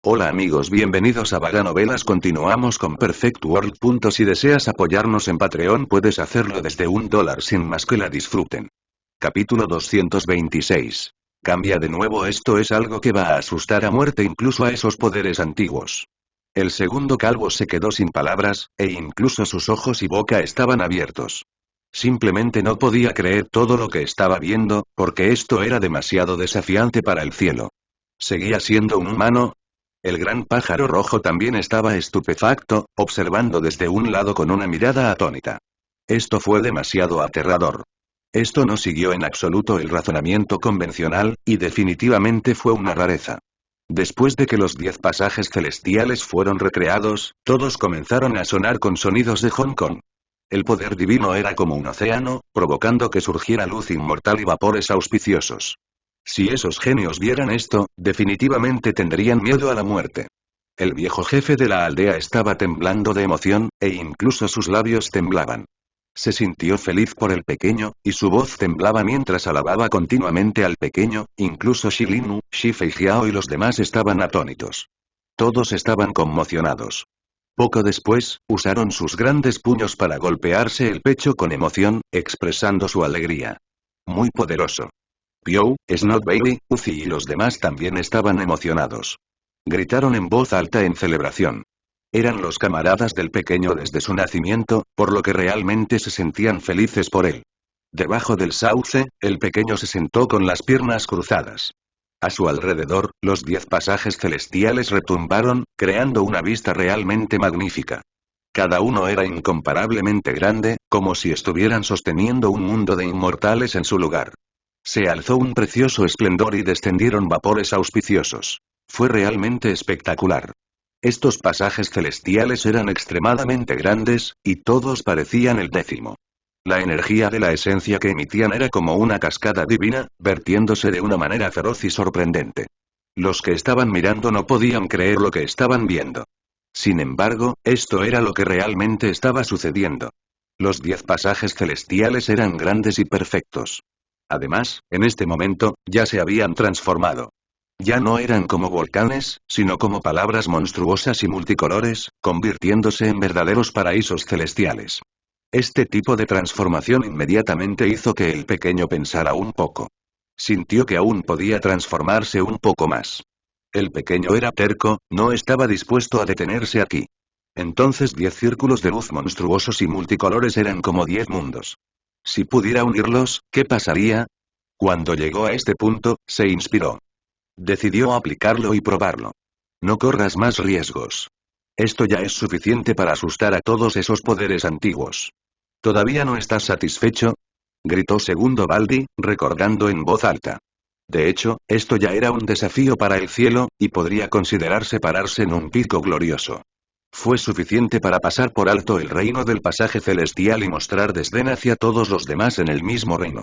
Hola amigos, bienvenidos a Vaga Novelas. Continuamos con Perfect World. Si deseas apoyarnos en Patreon puedes hacerlo desde $1 sin más. Que la disfruten. Capítulo 226. Cambia de nuevo. Esto es algo que va a asustar a muerte incluso a esos poderes antiguos. El segundo calvo se quedó sin palabras, e incluso sus ojos y boca estaban abiertos. Simplemente no podía creer todo lo que estaba viendo, porque esto era demasiado desafiante para el cielo. ¿Seguía siendo un humano? El gran pájaro rojo también estaba estupefacto, observando desde un lado con una mirada atónita. Esto fue demasiado aterrador. Esto no siguió en absoluto el razonamiento convencional, y definitivamente fue una rareza. Después de que los 10 pasajes celestiales fueron recreados, todos comenzaron a sonar con sonidos de Hong Kong. El poder divino era como un océano, provocando que surgiera luz inmortal y vapores auspiciosos. Si esos genios vieran esto, definitivamente tendrían miedo a la muerte. El viejo jefe de la aldea estaba temblando de emoción, e incluso sus labios temblaban. Se sintió feliz por el pequeño, y su voz temblaba mientras alababa continuamente al pequeño, incluso Shilinu, Shifei Jiao y los demás estaban atónitos. Todos estaban conmocionados. Poco después, usaron sus grandes puños para golpearse el pecho con emoción, expresando su alegría. Muy poderoso. Piou, Snot Baby, Uzi y los demás también estaban emocionados. Gritaron en voz alta en celebración. Eran los camaradas del pequeño desde su nacimiento, por lo que realmente se sentían felices por él. Debajo del sauce, el pequeño se sentó con las piernas cruzadas. A su alrededor, los 10 pasajes celestiales retumbaron, creando una vista realmente magnífica. Cada uno era incomparablemente grande, como si estuvieran sosteniendo un mundo de inmortales en su lugar. Se alzó un precioso esplendor y descendieron vapores auspiciosos. Fue realmente espectacular. Estos pasajes celestiales eran extremadamente grandes, y todos parecían el 10º. La energía de la esencia que emitían era como una cascada divina, vertiéndose de una manera feroz y sorprendente. Los que estaban mirando no podían creer lo que estaban viendo. Sin embargo, esto era lo que realmente estaba sucediendo. Los 10 pasajes celestiales eran grandes y perfectos. Además, en este momento, ya se habían transformado. Ya no eran como volcanes, sino como palabras monstruosas y multicolores, convirtiéndose en verdaderos paraísos celestiales. Este tipo de transformación inmediatamente hizo que el pequeño pensara un poco. Sintió que aún podía transformarse un poco más. El pequeño era terco, no estaba dispuesto a detenerse aquí. Entonces 10 círculos de luz monstruosos y multicolores eran como 10 mundos. Si pudiera unirlos, ¿qué pasaría? Cuando llegó a este punto, se inspiró. Decidió aplicarlo y probarlo. No corras más riesgos. Esto ya es suficiente para asustar a todos esos poderes antiguos. ¿Todavía no estás satisfecho? Gritó Segundo Baldi, recordando en voz alta. De hecho, esto ya era un desafío para el cielo, y podría considerarse pararse en un pico glorioso. Fue suficiente para pasar por alto el reino del pasaje celestial y mostrar desdén hacia todos los demás en el mismo reino.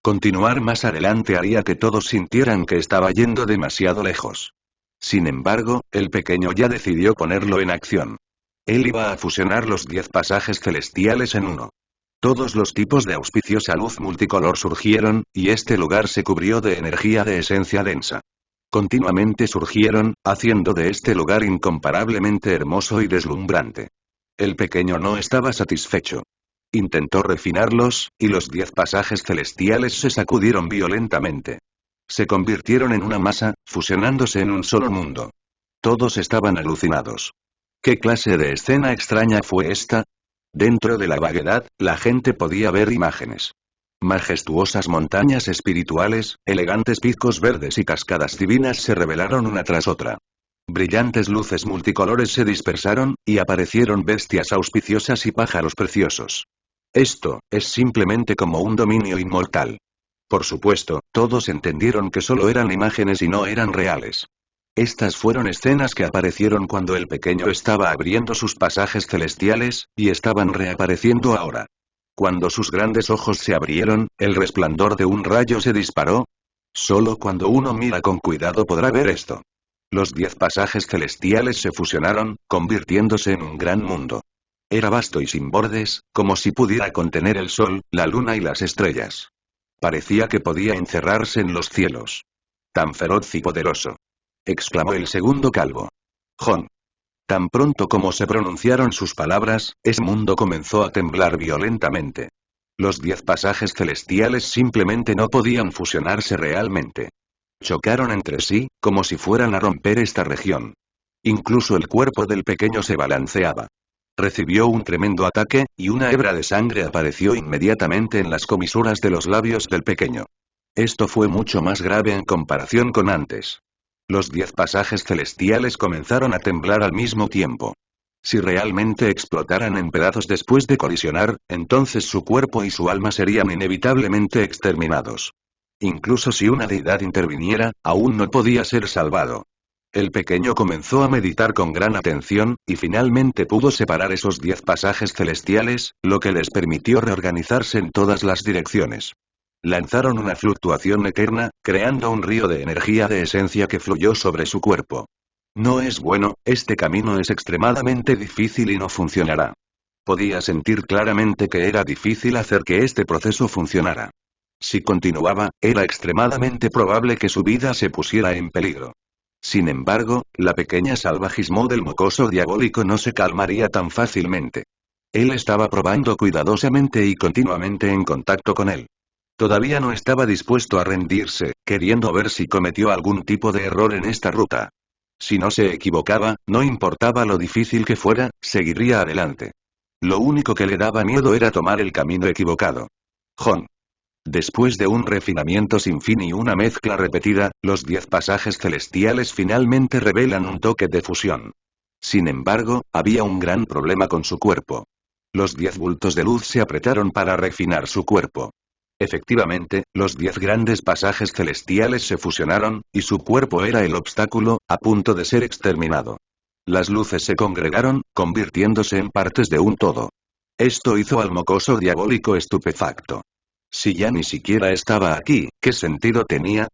Continuar más adelante haría que todos sintieran que estaba yendo demasiado lejos. Sin embargo, el pequeño ya decidió ponerlo en acción. Él iba a fusionar los 10 pasajes celestiales en uno. Todos los tipos de auspiciosa luz multicolor surgieron, y este lugar se cubrió de energía de esencia densa. Continuamente surgieron, haciendo de este lugar incomparablemente hermoso y deslumbrante. El pequeño no estaba satisfecho. Intentó refinarlos, y los 10 pasajes celestiales se sacudieron violentamente. Se convirtieron en una masa, fusionándose en un solo mundo. Todos estaban alucinados. ¿Qué clase de escena extraña fue esta? Dentro de la vaguedad, la gente podía ver imágenes. Majestuosas montañas espirituales, elegantes picos verdes y cascadas divinas se revelaron una tras otra. Brillantes luces multicolores se dispersaron, y aparecieron bestias auspiciosas y pájaros preciosos. Esto, es simplemente como un dominio inmortal. Por supuesto, todos entendieron que solo eran imágenes y no eran reales. Estas fueron escenas que aparecieron cuando el pequeño estaba abriendo sus pasajes celestiales, y estaban reapareciendo ahora. Cuando sus grandes ojos se abrieron, el resplandor de un rayo se disparó. Solo cuando uno mira con cuidado podrá ver esto. Los 10 pasajes celestiales se fusionaron, convirtiéndose en un gran mundo. Era vasto y sin bordes, como si pudiera contener el sol, la luna y las estrellas. Parecía que podía encerrarse en los cielos. Tan feroz y poderoso. Exclamó el segundo calvo. Jon. Tan pronto como se pronunciaron sus palabras, ese mundo comenzó a temblar violentamente. Los 10 pasajes celestiales simplemente no podían fusionarse realmente. Chocaron entre sí, como si fueran a romper esta región. Incluso el cuerpo del pequeño se balanceaba. Recibió un tremendo ataque, y una hebra de sangre apareció inmediatamente en las comisuras de los labios del pequeño. Esto fue mucho más grave en comparación con antes. Los 10 pasajes celestiales comenzaron a temblar al mismo tiempo. Si realmente explotaran en pedazos después de colisionar, entonces su cuerpo y su alma serían inevitablemente exterminados. Incluso si una deidad interviniera, aún no podía ser salvado. El pequeño comenzó a meditar con gran atención, y finalmente pudo separar esos 10 pasajes celestiales, lo que les permitió reorganizarse en todas las direcciones. Lanzaron una fluctuación eterna, creando un río de energía de esencia que fluyó sobre su cuerpo. No es bueno, este camino es extremadamente difícil y no funcionará. Podía sentir claramente que era difícil hacer que este proceso funcionara. Si continuaba, era extremadamente probable que su vida se pusiera en peligro. Sin embargo, la pequeña salvajismo del mocoso diabólico no se calmaría tan fácilmente. Él estaba probando cuidadosamente y continuamente en contacto con él. Todavía no estaba dispuesto a rendirse, queriendo ver si cometió algún tipo de error en esta ruta. Si no se equivocaba, no importaba lo difícil que fuera, seguiría adelante. Lo único que le daba miedo era tomar el camino equivocado. Jon. Después de un refinamiento sin fin y una mezcla repetida, los 10 pasajes celestiales finalmente revelan un toque de fusión. Sin embargo, había un gran problema con su cuerpo. Los 10 bultos de luz se apretaron para refinar su cuerpo. Efectivamente, los 10 grandes pasajes celestiales se fusionaron, y su cuerpo era el obstáculo, a punto de ser exterminado. Las luces se congregaron, convirtiéndose en partes de un todo. Esto hizo al mocoso diabólico estupefacto. Si ya ni siquiera estaba aquí, ¿qué sentido tenía?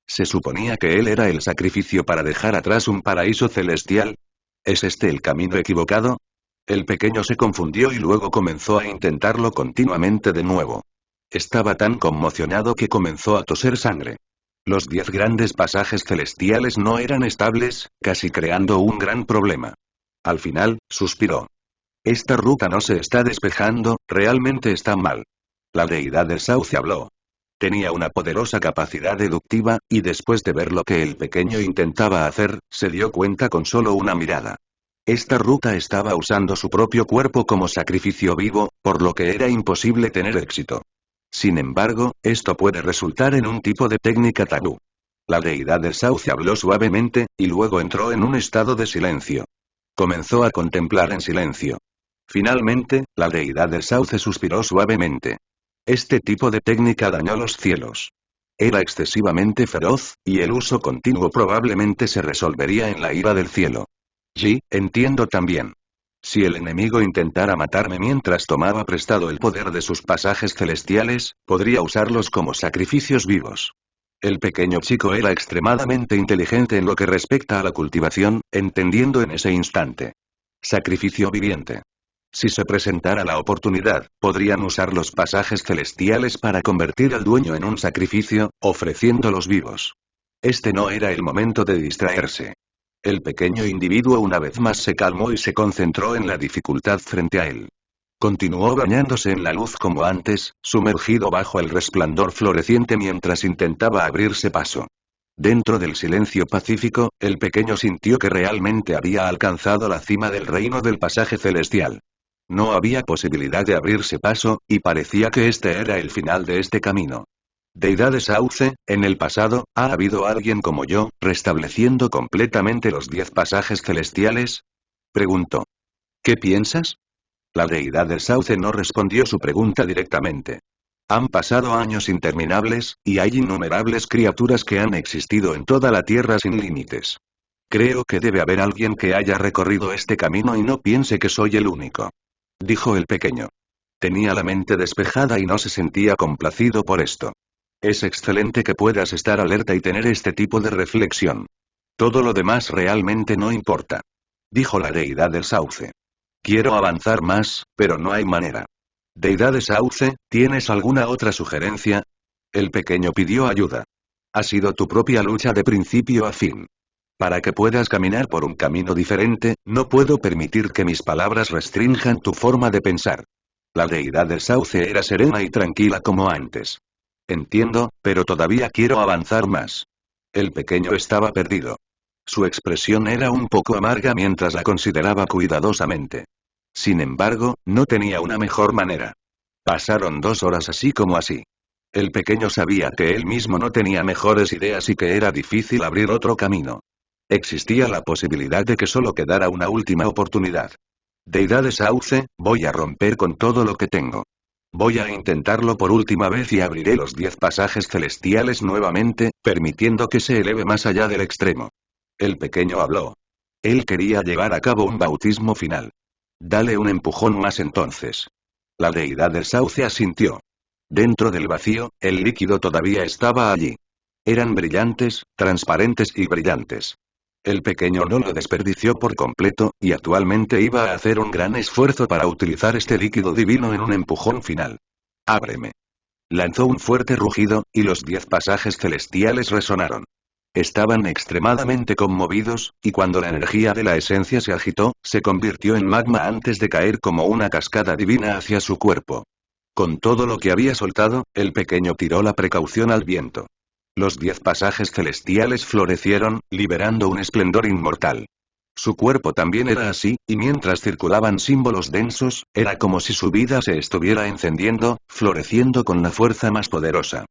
¿Se suponía que él era el sacrificio para dejar atrás un paraíso celestial? ¿Es este el camino equivocado? El pequeño se confundió y luego comenzó a intentarlo continuamente de nuevo. Estaba tan conmocionado que comenzó a toser sangre. Los 10 grandes pasajes celestiales no eran estables, casi creando un gran problema. Al final, suspiró. Esta ruta no se está despejando, realmente está mal. La deidad del sauce habló. Tenía una poderosa capacidad deductiva, y después de ver lo que el pequeño intentaba hacer, se dio cuenta con solo una mirada. Esta ruta estaba usando su propio cuerpo como sacrificio vivo, por lo que era imposible tener éxito. Sin embargo, esto puede resultar en un tipo de técnica tabú. La deidad del sauce habló suavemente, y luego entró en un estado de silencio. Comenzó a contemplar en silencio. Finalmente, la deidad del sauce suspiró suavemente. Este tipo de técnica dañó los cielos. Era excesivamente feroz, y el uso continuo probablemente se resolvería en la ira del cielo. Entiendo también. Si el enemigo intentara matarme mientras tomaba prestado el poder de sus pasajes celestiales, podría usarlos como sacrificios vivos. El pequeño chico era extremadamente inteligente en lo que respecta a la cultivación, entendiendo en ese instante. Sacrificio viviente. Si se presentara la oportunidad, podrían usar los pasajes celestiales para convertir al dueño en un sacrificio, ofreciéndolos vivos. Este no era el momento de distraerse. El pequeño individuo una vez más se calmó y se concentró en la dificultad frente a él. Continuó bañándose en la luz como antes, sumergido bajo el resplandor floreciente mientras intentaba abrirse paso. Dentro del silencio pacífico, el pequeño sintió que realmente había alcanzado la cima del reino del pasaje celestial. No había posibilidad de abrirse paso, y parecía que este era el final de este camino. Deidad de Sauce, en el pasado, ¿ha habido alguien como yo, restableciendo completamente los 10 pasajes celestiales? Preguntó. ¿Qué piensas? La deidad del Sauce no respondió su pregunta directamente. Han pasado años interminables, y hay innumerables criaturas que han existido en toda la Tierra sin límites. Creo que debe haber alguien que haya recorrido este camino y no piense que soy el único. Dijo el pequeño. Tenía la mente despejada y no se sentía complacido por esto. Es excelente que puedas estar alerta y tener este tipo de reflexión. Todo lo demás realmente no importa. Dijo la deidad del sauce. Quiero avanzar más, pero no hay manera. Deidad de Sauce, ¿tienes alguna otra sugerencia? El pequeño pidió ayuda. Ha sido tu propia lucha de principio a fin. Para que puedas caminar por un camino diferente, no puedo permitir que mis palabras restrinjan tu forma de pensar. La deidad del sauce era serena y tranquila como antes. Entiendo, pero todavía quiero avanzar más. El pequeño estaba perdido. Su expresión era un poco amarga mientras la consideraba cuidadosamente. Sin embargo, no tenía una mejor manera. Pasaron 2 horas así como así. El pequeño sabía que él mismo no tenía mejores ideas y que era difícil abrir otro camino. Existía la posibilidad de que solo quedara una última oportunidad. Deidad de sauce, voy a romper con todo lo que tengo. Voy a intentarlo por última vez y abriré los 10 pasajes celestiales nuevamente, permitiendo que se eleve más allá del extremo. El pequeño habló. Él quería llevar a cabo un bautismo final. Dale un empujón más entonces. La deidad del sauce asintió. Dentro del vacío, el líquido todavía estaba allí. Eran brillantes, transparentes y brillantes. El pequeño no lo desperdició por completo, y actualmente iba a hacer un gran esfuerzo para utilizar este líquido divino en un empujón final. ¡Ábreme! Lanzó un fuerte rugido, y los 10 pasajes celestiales resonaron. Estaban extremadamente conmovidos, y cuando la energía de la esencia se agitó, se convirtió en magma antes de caer como una cascada divina hacia su cuerpo. Con todo lo que había soltado, el pequeño tiró la precaución al viento. Los 10 pasajes celestiales florecieron, liberando un esplendor inmortal. Su cuerpo también era así, y mientras circulaban símbolos densos, era como si su vida se estuviera encendiendo, floreciendo con la fuerza más poderosa.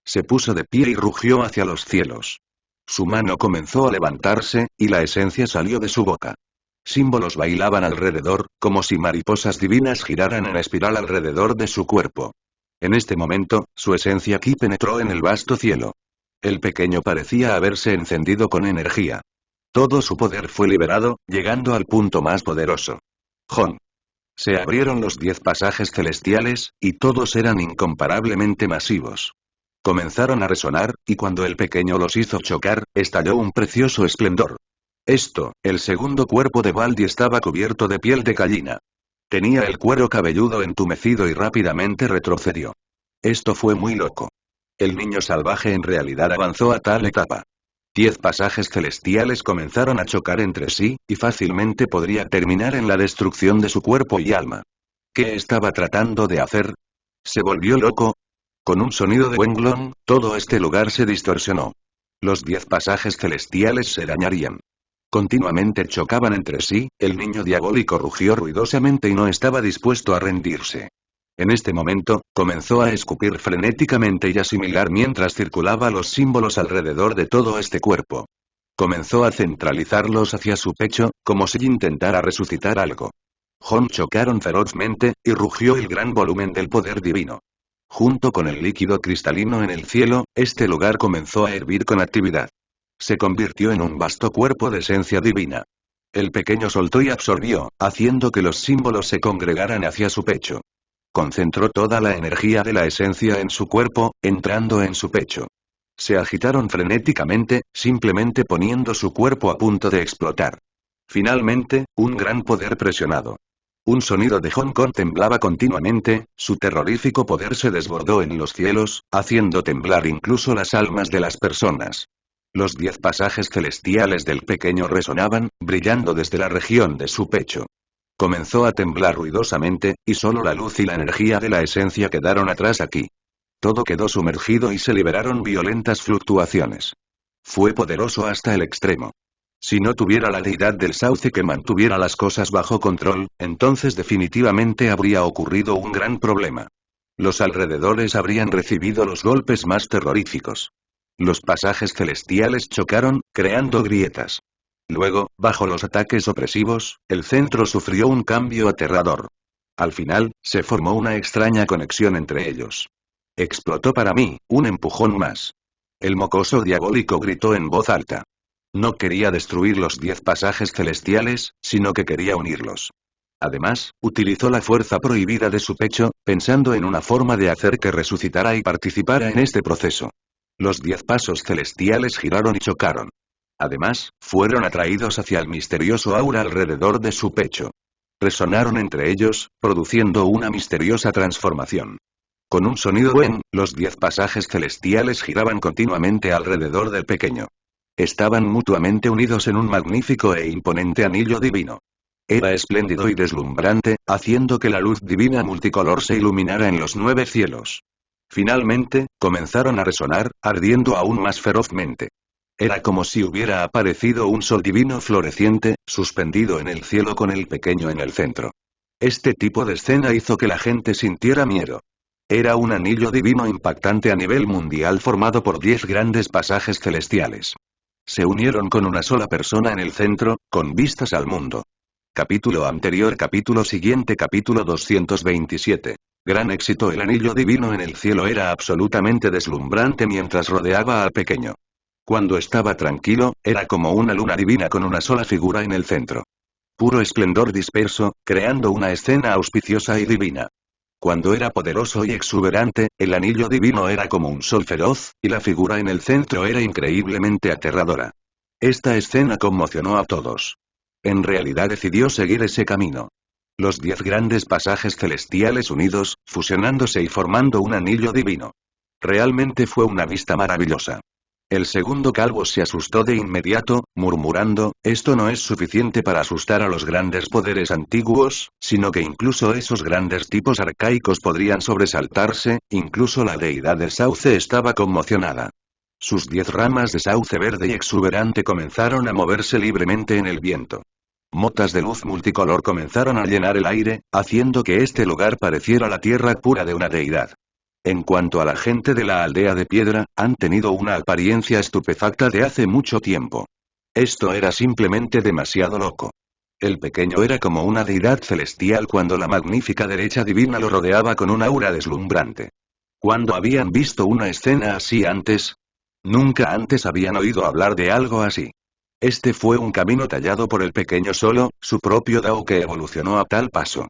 Se puso de pie y rugió hacia los cielos. Su mano comenzó a levantarse, y la esencia salió de su boca. Símbolos bailaban alrededor, como si mariposas divinas giraran en espiral alrededor de su cuerpo. En este momento, su esencia ki penetró en el vasto cielo. El pequeño parecía haberse encendido con energía. Todo su poder fue liberado, llegando al punto más poderoso. Jon. Se abrieron los 10 pasajes celestiales, y todos eran incomparablemente masivos. Comenzaron a resonar, y cuando el pequeño los hizo chocar, estalló un precioso esplendor. El segundo cuerpo de Baldi estaba cubierto de piel de gallina. Tenía el cuero cabelludo entumecido y rápidamente retrocedió. Esto fue muy loco. El niño salvaje en realidad avanzó a tal etapa. 10 pasajes celestiales comenzaron a chocar entre sí, y fácilmente podría terminar en la destrucción de su cuerpo y alma. ¿Qué estaba tratando de hacer? ¿Se volvió loco? Con un sonido de Wenglong, todo este lugar se distorsionó. Los 10 pasajes celestiales se dañarían. Continuamente chocaban entre sí, el niño diabólico rugió ruidosamente y no estaba dispuesto a rendirse. En este momento, comenzó a escupir frenéticamente y a asimilar mientras circulaba los símbolos alrededor de todo este cuerpo. Comenzó a centralizarlos hacia su pecho, como si intentara resucitar algo. Jon chocaron ferozmente, y rugió el gran volumen del poder divino. Junto con el líquido cristalino en el cielo, este lugar comenzó a hervir con actividad. Se convirtió en un vasto cuerpo de esencia divina. El pequeño soltó y absorbió, haciendo que los símbolos se congregaran hacia su pecho. Concentró toda la energía de la esencia en su cuerpo, entrando en su pecho. Se agitaron frenéticamente, simplemente poniendo su cuerpo a punto de explotar. Finalmente, un gran poder presionado. Un sonido de Hong Kong temblaba continuamente, su terrorífico poder se desbordó en los cielos, haciendo temblar incluso las almas de las personas. Los 10 pasajes celestiales del pequeño resonaban, brillando desde la región de su pecho. Comenzó a temblar ruidosamente, y solo la luz y la energía de la esencia quedaron atrás aquí. Todo quedó sumergido y se liberaron violentas fluctuaciones. Fue poderoso hasta el extremo. Si no tuviera la deidad del sauce que mantuviera las cosas bajo control, entonces definitivamente habría ocurrido un gran problema. Los alrededores habrían recibido los golpes más terroríficos. Los pasajes celestiales chocaron, creando grietas. Luego, bajo los ataques opresivos, el centro sufrió un cambio aterrador. Al final, se formó una extraña conexión entre ellos. Explotó para mí, un empujón más. El mocoso diabólico gritó en voz alta. No quería destruir los 10 pasajes celestiales, sino que quería unirlos. Además, utilizó la fuerza prohibida de su pecho, pensando en una forma de hacer que resucitara y participara en este proceso. Los 10 pasos celestiales giraron y chocaron. Además, fueron atraídos hacia el misterioso aura alrededor de su pecho. Resonaron entre ellos, produciendo una misteriosa transformación. Con un sonido Wen, los 10 pasajes celestiales giraban continuamente alrededor del pequeño. Estaban mutuamente unidos en un magnífico e imponente anillo divino. Era espléndido y deslumbrante, haciendo que la luz divina multicolor se iluminara en los 9 cielos. Finalmente, comenzaron a resonar, ardiendo aún más ferozmente. Era como si hubiera aparecido un sol divino floreciente, suspendido en el cielo con el pequeño en el centro. Este tipo de escena hizo que la gente sintiera miedo. Era un anillo divino impactante a nivel mundial formado por 10 grandes pasajes celestiales. Se unieron con una sola persona en el centro, con vistas al mundo. Capítulo anterior, capítulo siguiente, capítulo 227. Gran éxito. El anillo divino en el cielo era absolutamente deslumbrante mientras rodeaba al pequeño. Cuando estaba tranquilo, era como una luna divina con una sola figura en el centro. Puro esplendor disperso, creando una escena auspiciosa y divina. Cuando era poderoso y exuberante, el anillo divino era como un sol feroz, y la figura en el centro era increíblemente aterradora. Esta escena conmocionó a todos. En realidad decidió seguir ese camino. Los 10 grandes pasajes celestiales unidos, fusionándose y formando un anillo divino. Realmente fue una vista maravillosa. El segundo calvo se asustó de inmediato, murmurando, esto no es suficiente para asustar a los grandes poderes antiguos, sino que incluso esos grandes tipos arcaicos podrían sobresaltarse, incluso la deidad del sauce estaba conmocionada. Sus 10 ramas de sauce verde y exuberante comenzaron a moverse libremente en el viento. Motas de luz multicolor comenzaron a llenar el aire, haciendo que este lugar pareciera la tierra pura de una deidad. En cuanto a la gente de la aldea de piedra, han tenido una apariencia estupefacta de hace mucho tiempo. Esto era simplemente demasiado loco. El pequeño era como una deidad celestial cuando la magnífica derecha divina lo rodeaba con un aura deslumbrante. ¿Cuándo habían visto una escena así antes? Nunca antes habían oído hablar de algo así. Este fue un camino tallado por el pequeño solo, su propio Dao que evolucionó a tal paso.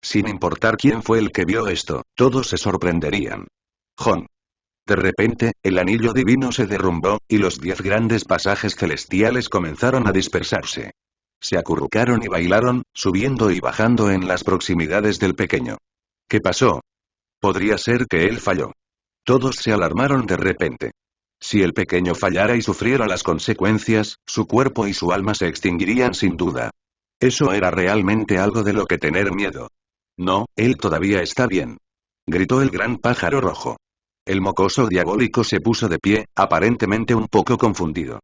Sin importar quién fue el que vio esto, todos se sorprenderían. Jon. De repente, el anillo divino se derrumbó, y los 10 grandes pasajes celestiales comenzaron a dispersarse. Se acurrucaron y bailaron, subiendo y bajando en las proximidades del pequeño. ¿Qué pasó? Podría ser que él falló. Todos se alarmaron de repente. Si el pequeño fallara y sufriera las consecuencias, su cuerpo y su alma se extinguirían sin duda. Eso era realmente algo de lo que tener miedo. No, él todavía está bien. Gritó el gran pájaro rojo. El mocoso diabólico se puso de pie, aparentemente un poco confundido.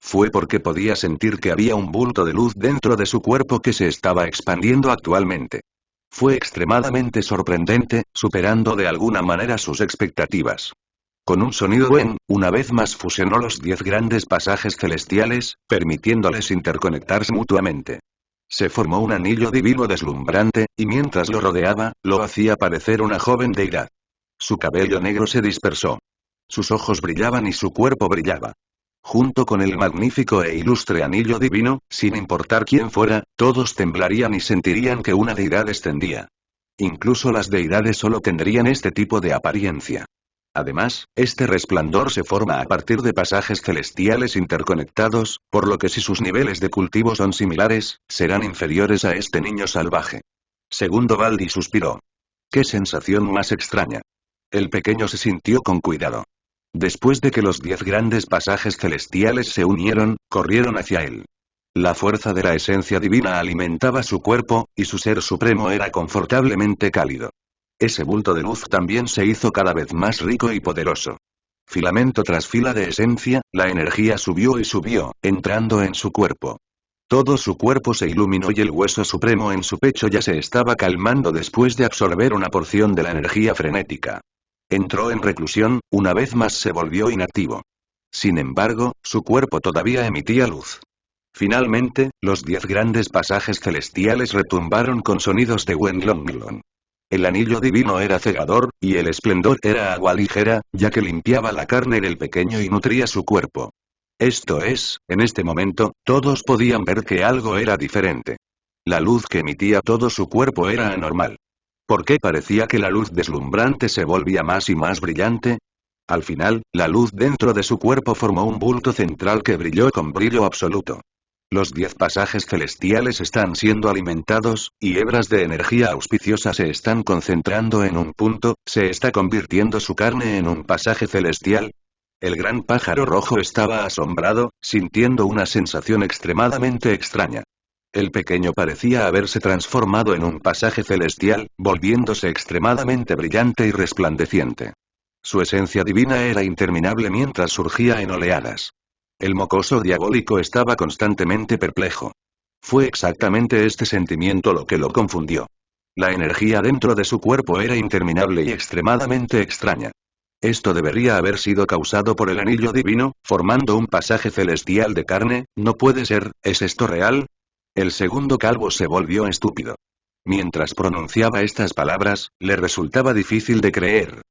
Fue porque podía sentir que había un bulto de luz dentro de su cuerpo que se estaba expandiendo actualmente. Fue extremadamente sorprendente, superando de alguna manera sus expectativas. Con un sonido una vez más fusionó los 10 grandes pasajes celestiales, permitiéndoles interconectarse mutuamente. Se formó un anillo divino deslumbrante, y mientras lo rodeaba, lo hacía parecer una joven deidad. Su cabello negro se dispersó. Sus ojos brillaban y su cuerpo brillaba. Junto con el magnífico e ilustre anillo divino, sin importar quién fuera, todos temblarían y sentirían que una deidad descendía. Incluso las deidades solo tendrían este tipo de apariencia. Además, este resplandor se forma a partir de pasajes celestiales interconectados, por lo que si sus niveles de cultivo son similares, serán inferiores a este niño salvaje. Segundo Baldi suspiró. ¡Qué sensación más extraña! El pequeño se sintió con cuidado. Después de que los 10 grandes pasajes celestiales se unieron, corrieron hacia él. La fuerza de la esencia divina alimentaba su cuerpo, y su ser supremo era confortablemente cálido. Ese bulto de luz también se hizo cada vez más rico y poderoso. Filamento tras fila de esencia, la energía subió y subió, entrando en su cuerpo. Todo su cuerpo se iluminó y el hueso supremo en su pecho ya se estaba calmando después de absorber una porción de la energía frenética. Entró en reclusión, una vez más se volvió inactivo. Sin embargo, su cuerpo todavía emitía luz. Finalmente, los 10 grandes pasajes celestiales retumbaron con sonidos de Wenlonglon. El anillo divino era cegador, y el esplendor era agua ligera, ya que limpiaba la carne del pequeño y nutría su cuerpo. Esto es, en este momento, todos podían ver que algo era diferente. La luz que emitía todo su cuerpo era anormal. ¿Por qué parecía que la luz deslumbrante se volvía más y más brillante? Al final, la luz dentro de su cuerpo formó un bulto central que brilló con brillo absoluto. Los 10 pasajes celestiales están siendo alimentados, y hebras de energía auspiciosa se están concentrando en un punto, ¿se está convirtiendo su carne en un pasaje celestial? El gran pájaro rojo estaba asombrado, sintiendo una sensación extremadamente extraña. El pequeño parecía haberse transformado en un pasaje celestial, volviéndose extremadamente brillante y resplandeciente. Su esencia divina era interminable mientras surgía en oleadas. El mocoso diabólico estaba constantemente perplejo. Fue exactamente este sentimiento lo que lo confundió. La energía dentro de su cuerpo era interminable y extremadamente extraña. Esto debería haber sido causado por el anillo divino, formando un pasaje celestial de carne, no puede ser, ¿es esto real? El segundo calvo se volvió estúpido. Mientras pronunciaba estas palabras, le resultaba difícil de creer.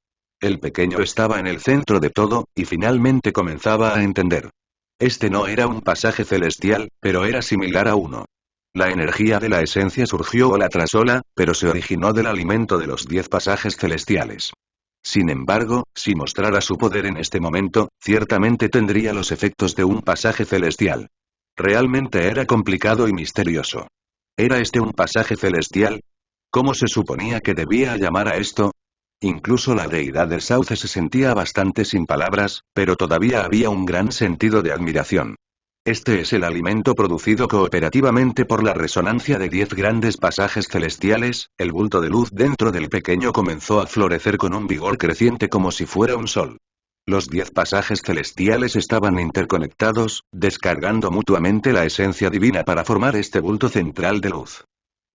El pequeño estaba en el centro de todo, y finalmente comenzaba a entender. Este no era un pasaje celestial, pero era similar a uno. La energía de la esencia surgió ola tras ola, pero se originó del alimento de los 10 pasajes celestiales. Sin embargo, si mostrara su poder en este momento, ciertamente tendría los efectos de un pasaje celestial. Realmente era complicado y misterioso. ¿Era este un pasaje celestial? ¿Cómo se suponía que debía llamar a esto? Incluso la deidad del sauce se sentía bastante sin palabras, pero todavía había un gran sentido de admiración. Este es el alimento producido cooperativamente por la resonancia de 10 grandes pasajes celestiales. El bulto de luz dentro del pequeño comenzó a florecer con un vigor creciente como si fuera un sol. Los 10 pasajes celestiales estaban interconectados, descargando mutuamente la esencia divina para formar este bulto central de luz.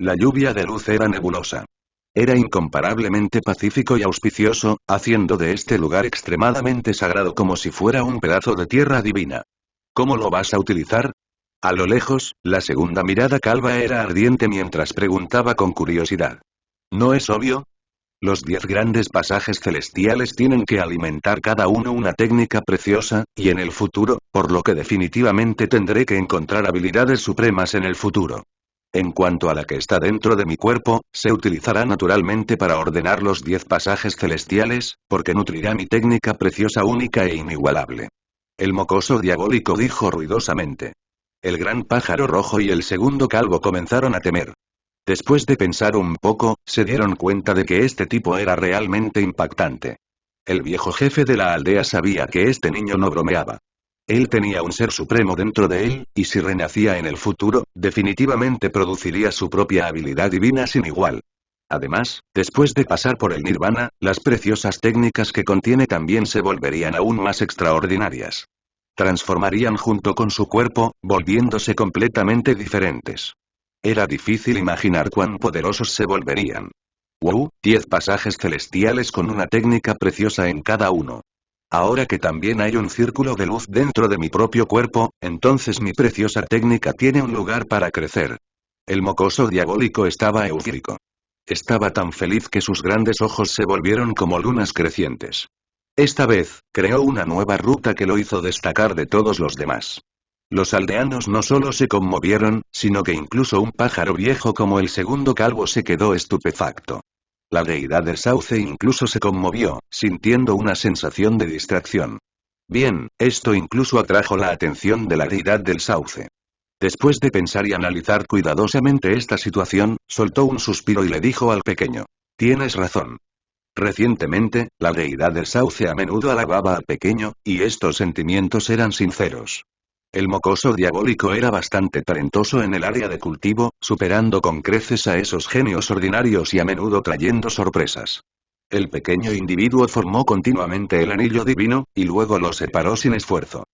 La lluvia de luz era nebulosa. Era incomparablemente pacífico y auspicioso, haciendo de este lugar extremadamente sagrado como si fuera un pedazo de tierra divina. ¿Cómo lo vas a utilizar? A lo lejos, la segunda mirada calva era ardiente mientras preguntaba con curiosidad. ¿No es obvio? Los 10 grandes pasajes celestiales tienen que alimentar cada uno una técnica preciosa, y en el futuro, por lo que definitivamente tendré que encontrar habilidades supremas en el futuro. En cuanto a la que está dentro de mi cuerpo, se utilizará naturalmente para ordenar los 10 pasajes celestiales, porque nutrirá mi técnica preciosa única e inigualable. El mocoso diabólico dijo ruidosamente. El gran pájaro rojo y el segundo calvo comenzaron a temer. Después de pensar un poco, se dieron cuenta de que este tipo era realmente impactante. El viejo jefe de la aldea sabía que este niño no bromeaba. Él tenía un ser supremo dentro de él, y si renacía en el futuro, definitivamente produciría su propia habilidad divina sin igual. Además, después de pasar por el nirvana, las preciosas técnicas que contiene también se volverían aún más extraordinarias. Transformarían junto con su cuerpo, volviéndose completamente diferentes. Era difícil imaginar cuán poderosos se volverían. ¡Wow! 10 pasajes celestiales con una técnica preciosa en cada uno. Ahora que también hay un círculo de luz dentro de mi propio cuerpo, entonces mi preciosa técnica tiene un lugar para crecer. El mocoso diabólico estaba eufórico. Estaba tan feliz que sus grandes ojos se volvieron como lunas crecientes. Esta vez, creó una nueva ruta que lo hizo destacar de todos los demás. Los aldeanos no solo se conmovieron, sino que incluso un pájaro viejo como el segundo calvo se quedó estupefacto. La deidad del sauce incluso se conmovió, sintiendo una sensación de distracción. Bien, esto incluso atrajo la atención de la deidad del sauce. Después de pensar y analizar cuidadosamente esta situación, soltó un suspiro y le dijo al pequeño. Tienes razón. Recientemente, la deidad del sauce a menudo alababa al pequeño, y estos sentimientos eran sinceros. El mocoso diabólico era bastante talentoso en el área de cultivo, superando con creces a esos genios ordinarios y a menudo trayendo sorpresas. El pequeño individuo formó continuamente el anillo divino, y luego lo separó sin esfuerzo.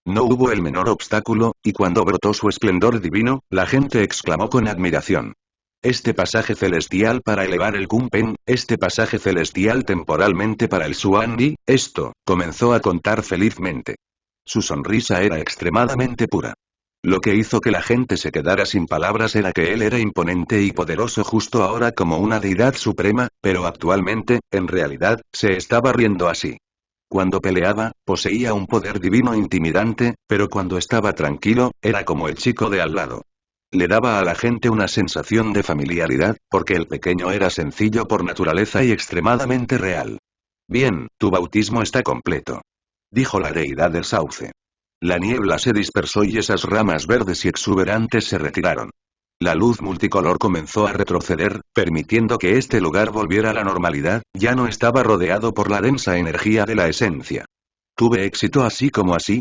No hubo el menor obstáculo, y cuando brotó su esplendor divino, la gente exclamó con admiración. Este pasaje celestial para elevar el Kunpen, este pasaje celestial temporalmente para el Xuan-Yi, esto, comenzó a contar felizmente. Su sonrisa era extremadamente pura. Lo que hizo que la gente se quedara sin palabras era que él era imponente y poderoso justo ahora como una deidad suprema, pero actualmente, en realidad, se estaba riendo así. Cuando peleaba, poseía un poder divino intimidante, pero cuando estaba tranquilo, era como el chico de al lado. Le daba a la gente una sensación de familiaridad, porque el pequeño era sencillo por naturaleza y extremadamente real. Bien, tu bautismo está completo. Dijo la deidad del sauce. La niebla se dispersó y esas ramas verdes y exuberantes se retiraron. La luz multicolor comenzó a retroceder, permitiendo que este lugar volviera a la normalidad, ya no estaba rodeado por la densa energía de la esencia. ¿Tuve éxito así como así?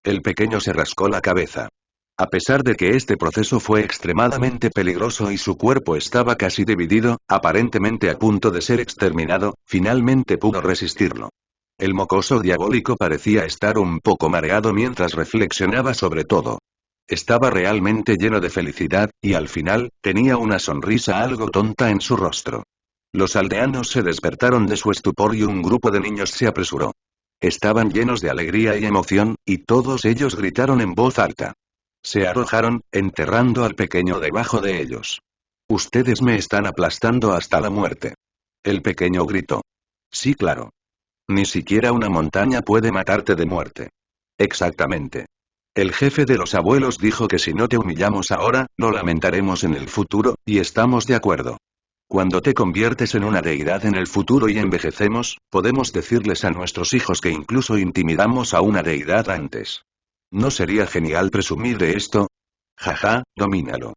El pequeño se rascó la cabeza. A pesar de que este proceso fue extremadamente peligroso y su cuerpo estaba casi dividido, aparentemente a punto de ser exterminado, finalmente pudo resistirlo. El mocoso diabólico parecía estar un poco mareado mientras reflexionaba sobre todo. Estaba realmente lleno de felicidad, y al final, tenía una sonrisa algo tonta en su rostro. Los aldeanos se despertaron de su estupor y un grupo de niños se apresuró. Estaban llenos de alegría y emoción, y todos ellos gritaron en voz alta. Se arrojaron, enterrando al pequeño debajo de ellos. Ustedes me están aplastando hasta la muerte. El pequeño gritó. Sí, claro. Ni siquiera una montaña puede matarte de muerte. Exactamente. El jefe de los abuelos dijo que si no te humillamos ahora, lo lamentaremos en el futuro, y estamos de acuerdo. Cuando te conviertes en una deidad en el futuro y envejecemos, podemos decirles a nuestros hijos que incluso intimidamos a una deidad antes. ¿No sería genial presumir de esto? Jaja, domínalo.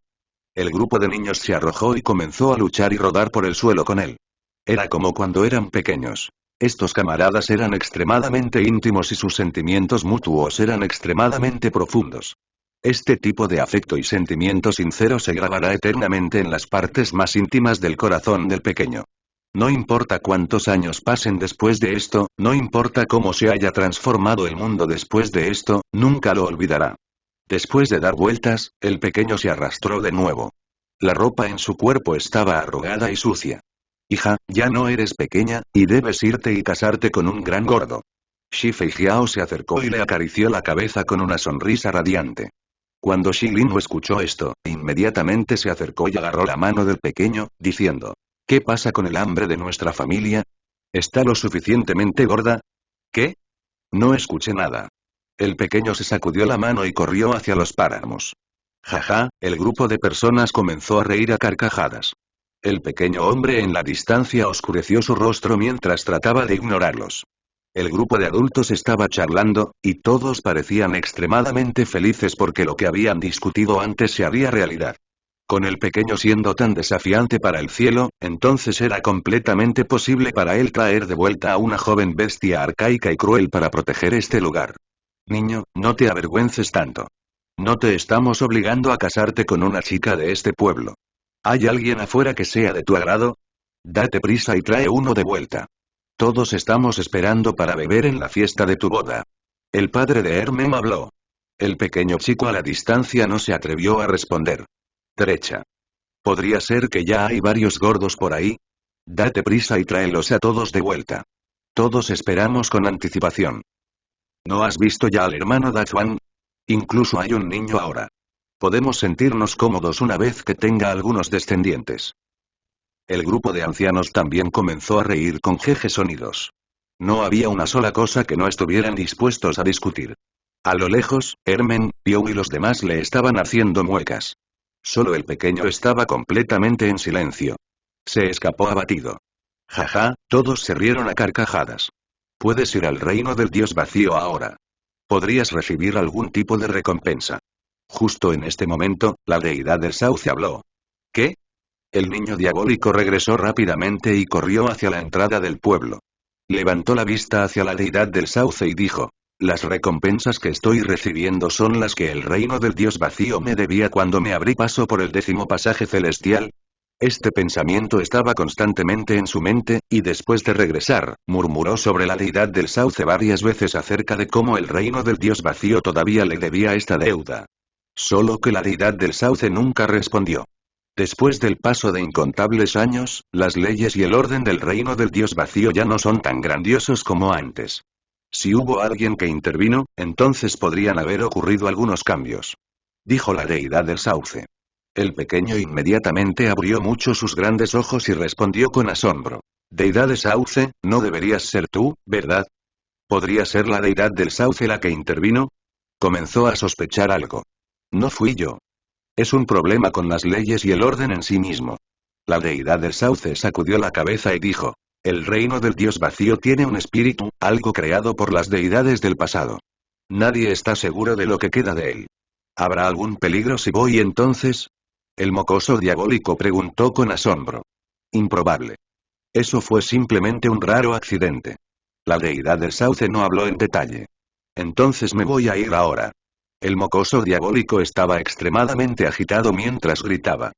El grupo de niños se arrojó y comenzó a luchar y rodar por el suelo con él. Era como cuando eran pequeños. Estos camaradas eran extremadamente íntimos y sus sentimientos mutuos eran extremadamente profundos. Este tipo de afecto y sentimiento sincero se grabará eternamente en las partes más íntimas del corazón del pequeño. No importa cuántos años pasen después de esto, no importa cómo se haya transformado el mundo después de esto, nunca lo olvidará. Después de dar vueltas, el pequeño se arrastró de nuevo. La ropa en su cuerpo estaba arrugada y sucia. Hija, ya no eres pequeña, y debes irte y casarte con un gran gordo. Shi Feijiao se acercó y le acarició la cabeza con una sonrisa radiante. Cuando Shi Lin escuchó esto, inmediatamente se acercó y agarró la mano del pequeño, diciendo: ¿Qué pasa con el hambre de nuestra familia? ¿Está lo suficientemente gorda? ¿Qué? No escuché nada. El pequeño se sacudió la mano y corrió hacia los páramos. Jaja, el grupo de personas comenzó a reír a carcajadas. El pequeño hombre en la distancia oscureció su rostro mientras trataba de ignorarlos. El grupo de adultos estaba charlando, y todos parecían extremadamente felices porque lo que habían discutido antes se haría realidad. Con el pequeño siendo tan desafiante para el cielo, entonces era completamente posible para él traer de vuelta a una joven bestia arcaica y cruel para proteger este lugar. Niño, no te avergüences tanto. No te estamos obligando a casarte con una chica de este pueblo. ¿Hay alguien afuera que sea de tu agrado? Date prisa y trae uno de vuelta. Todos estamos esperando para beber en la fiesta de tu boda. El padre de Hermem habló. El pequeño chico a la distancia no se atrevió a responder. Derecha. ¿Podría ser que ya hay varios gordos por ahí? Date prisa y tráelos a todos de vuelta. Todos esperamos con anticipación. ¿No has visto ya al hermano Dachuan? Incluso hay un niño ahora. Podemos sentirnos cómodos una vez que tenga algunos descendientes. El grupo de ancianos también comenzó a reír con jeje sonidos. No había una sola cosa que no estuvieran dispuestos a discutir. A lo lejos, Hermen, Piou y los demás le estaban haciendo muecas. Solo el pequeño estaba completamente en silencio. Se escapó abatido. Jaja, todos se rieron a carcajadas. Puedes ir al reino del dios vacío ahora. Podrías recibir algún tipo de recompensa. Justo en este momento, la deidad del sauce habló. ¿Qué? El niño diabólico regresó rápidamente y corrió hacia la entrada del pueblo. Levantó la vista hacia la deidad del sauce y dijo: las recompensas que estoy recibiendo son las que el reino del dios vacío me debía cuando me abrí paso por el 10º pasaje celestial. Este pensamiento estaba constantemente en su mente, y después de regresar, murmuró sobre la deidad del sauce varias veces acerca de cómo el reino del dios vacío todavía le debía esta deuda. Solo que la deidad del sauce nunca respondió. Después del paso de incontables años, las leyes y el orden del reino del dios vacío ya no son tan grandiosos como antes. Si hubo alguien que intervino, entonces podrían haber ocurrido algunos cambios. Dijo la deidad del sauce. El pequeño inmediatamente abrió mucho sus grandes ojos y respondió con asombro. Deidad del sauce, no deberías ser tú, ¿verdad? ¿Podría ser la deidad del sauce la que intervino? Comenzó a sospechar algo. No fui yo. Es un problema con las leyes y el orden en sí mismo. La deidad del sauce sacudió la cabeza y dijo: el reino del dios vacío tiene un espíritu, algo creado por las deidades del pasado. Nadie está seguro de lo que queda de él. ¿Habrá algún peligro si voy entonces? El mocoso diabólico preguntó con asombro. Improbable. Eso fue simplemente un raro accidente. La deidad del sauce no habló en detalle. Entonces me voy a ir ahora. El mocoso diabólico estaba extremadamente agitado mientras gritaba.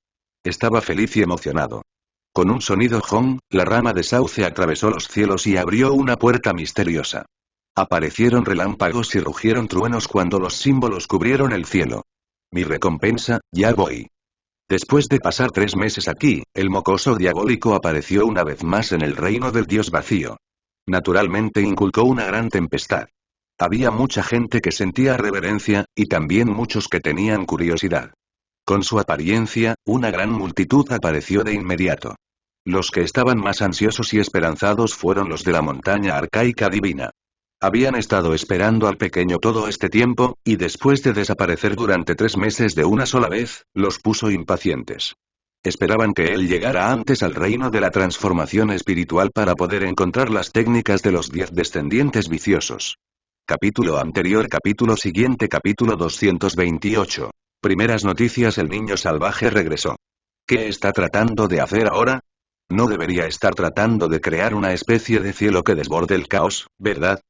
Estaba feliz y emocionado. Con un sonido hong, la rama de sauce atravesó los cielos y abrió una puerta misteriosa. Aparecieron relámpagos y rugieron truenos cuando los símbolos cubrieron el cielo. Mi recompensa, ya voy. Después de pasar 3 meses aquí, el mocoso diabólico apareció una vez más en el reino del dios vacío. Naturalmente inculcó una gran tempestad. Había mucha gente que sentía reverencia, y también muchos que tenían curiosidad. Con su apariencia, una gran multitud apareció de inmediato. Los que estaban más ansiosos y esperanzados fueron los de la montaña arcaica divina. Habían estado esperando al pequeño todo este tiempo, y después de desaparecer durante 3 meses de una sola vez, los puso impacientes. Esperaban que él llegara antes al reino de la transformación espiritual para poder encontrar las técnicas de los 10 descendientes viciosos. Capítulo anterior, capítulo siguiente, capítulo 228. Primeras noticias. El niño salvaje regresó. ¿Qué está tratando de hacer ahora? No debería estar tratando de crear una especie de cielo que desborde el caos, ¿verdad?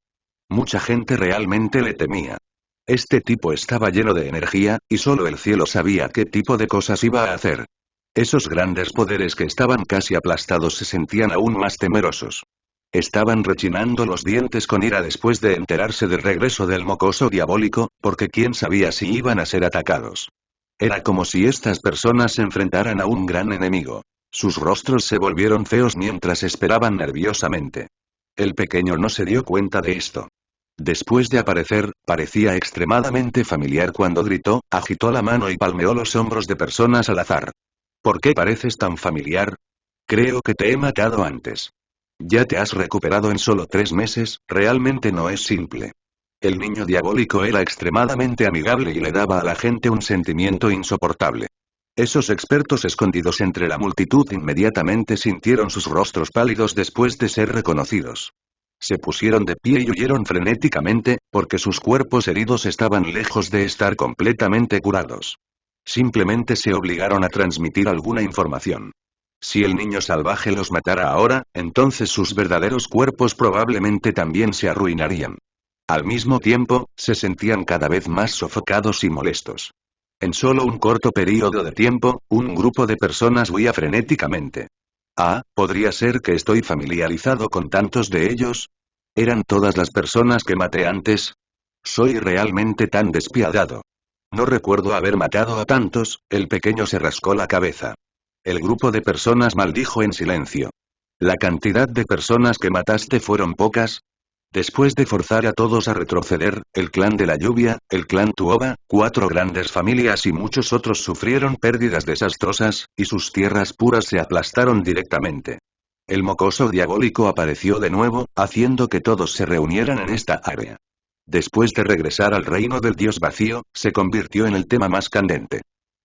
Mucha gente realmente le temía. Este tipo estaba lleno de energía, y solo el cielo sabía qué tipo de cosas iba a hacer. Esos grandes poderes que estaban casi aplastados se sentían aún más temerosos. Estaban rechinando los dientes con ira después de enterarse del regreso del mocoso diabólico, porque quién sabía si iban a ser atacados. Era como si estas personas se enfrentaran a un gran enemigo. Sus rostros se volvieron feos mientras esperaban nerviosamente. El pequeño no se dio cuenta de esto. Después de aparecer, parecía extremadamente familiar cuando gritó, agitó la mano y palmeó los hombros de personas al azar. ¿Por qué pareces tan familiar? Creo que te he matado antes. Ya te has recuperado en solo 3 meses, realmente no es simple. El niño diabólico era extremadamente amigable y le daba a la gente un sentimiento insoportable. Esos expertos escondidos entre la multitud inmediatamente sintieron sus rostros pálidos después de ser reconocidos. Se pusieron de pie y huyeron frenéticamente, porque sus cuerpos heridos estaban lejos de estar completamente curados. Simplemente se obligaron a transmitir alguna información. Si el niño salvaje los matara ahora, entonces sus verdaderos cuerpos probablemente también se arruinarían. Al mismo tiempo, se sentían cada vez más sofocados y molestos. En solo un corto período de tiempo, un grupo de personas huía frenéticamente. ¿Podría ser que estoy familiarizado con tantos de ellos? ¿Eran todas las personas que maté antes? Soy realmente tan despiadado. No recuerdo haber matado a tantos. El pequeño se rascó la cabeza. El grupo de personas maldijo en silencio. ¿La cantidad de personas que mataste fueron pocas? Después de forzar a todos a retroceder, el clan de la lluvia, el clan Tuoba, 4 grandes familias y muchos otros sufrieron pérdidas desastrosas, y sus tierras puras se aplastaron directamente. El mocoso diabólico apareció de nuevo, haciendo que todos se reunieran en esta área. Después de regresar al reino del dios vacío, se convirtió en el tema más candente.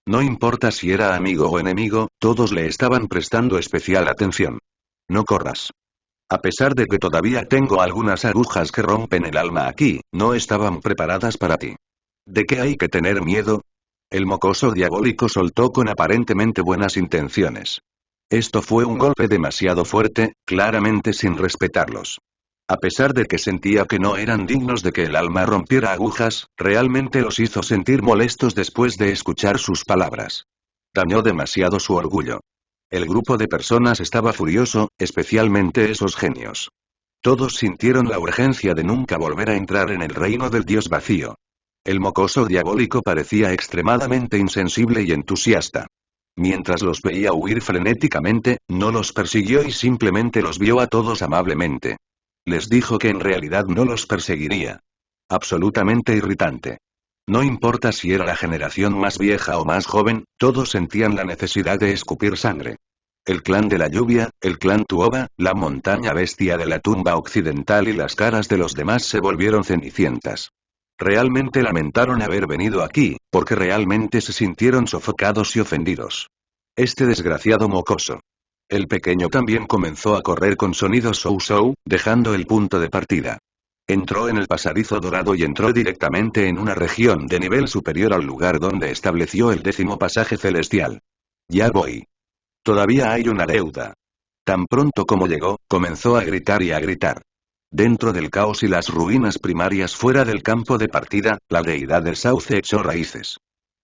No importa si era amigo o enemigo, todos le estaban prestando especial atención. No corras. A pesar de que todavía tengo algunas agujas que rompen el alma aquí, no estaban preparadas para ti. ¿De qué hay que tener miedo? El mocoso diabólico soltó con aparentemente buenas intenciones. Esto fue un golpe demasiado fuerte, claramente sin respetarlos. A pesar de que sentía que no eran dignos de que el alma rompiera agujas, realmente los hizo sentir molestos después de escuchar sus palabras. Dañó demasiado su orgullo. El grupo de personas estaba furioso, especialmente esos genios. Todos sintieron la urgencia de nunca volver a entrar en el reino del dios vacío. El mocoso diabólico parecía extremadamente insensible y entusiasta. Mientras los veía huir frenéticamente, no los persiguió y simplemente los vio a todos amablemente. Les dijo que en realidad no los perseguiría. Absolutamente irritante. No importa si era la generación más vieja o más joven, todos sentían la necesidad de escupir sangre. El clan de la lluvia, el clan Tuoba, la montaña bestia de la tumba occidental y las caras de los demás se volvieron cenicientas. Realmente lamentaron haber venido aquí, porque realmente se sintieron sofocados y ofendidos. Este desgraciado mocoso. El pequeño también comenzó a correr con sonido sou-sou, dejando el punto de partida. Entró en el pasadizo dorado y entró directamente en una región de nivel superior al lugar donde estableció el 10º pasaje celestial. Ya voy. Todavía hay una deuda. Tan pronto como llegó, comenzó a gritar y a gritar. Dentro del caos y las ruinas primarias fuera del campo de partida, la deidad del sauce echó raíces.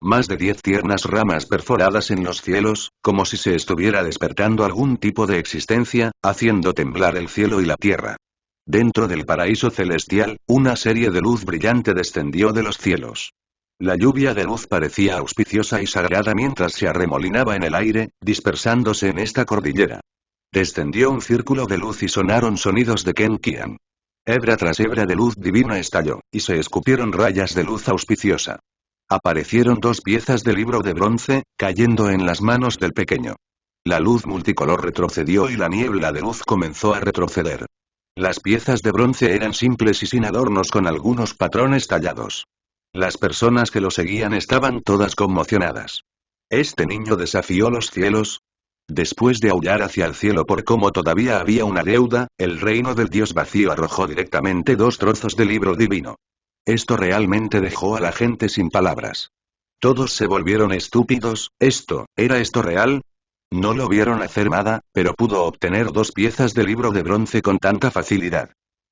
Más de 10 tiernas ramas perforadas en los cielos, como si se estuviera despertando algún tipo de existencia, haciendo temblar el cielo y la tierra. Dentro del paraíso celestial, una serie de luz brillante descendió de los cielos. La lluvia de luz parecía auspiciosa y sagrada mientras se arremolinaba en el aire, dispersándose en esta cordillera. Descendió un círculo de luz y sonaron sonidos de Kenkian. Hebra tras hebra de luz divina estalló, y se escupieron rayas de luz auspiciosa. Aparecieron 2 piezas de libro de bronce, cayendo en las manos del pequeño. La luz multicolor retrocedió y la niebla de luz comenzó a retroceder. Las piezas de bronce eran simples y sin adornos con algunos patrones tallados. Las personas que lo seguían estaban todas conmocionadas. ¿Este niño desafió los cielos? Después de aullar hacia el cielo por cómo todavía había una deuda, el reino del dios vacío arrojó directamente 2 trozos de libro divino. Esto realmente dejó a la gente sin palabras. Todos se volvieron estúpidos. ¿Era esto real? No lo vieron hacer nada, pero pudo obtener 2 piezas de libro de bronce con tanta facilidad.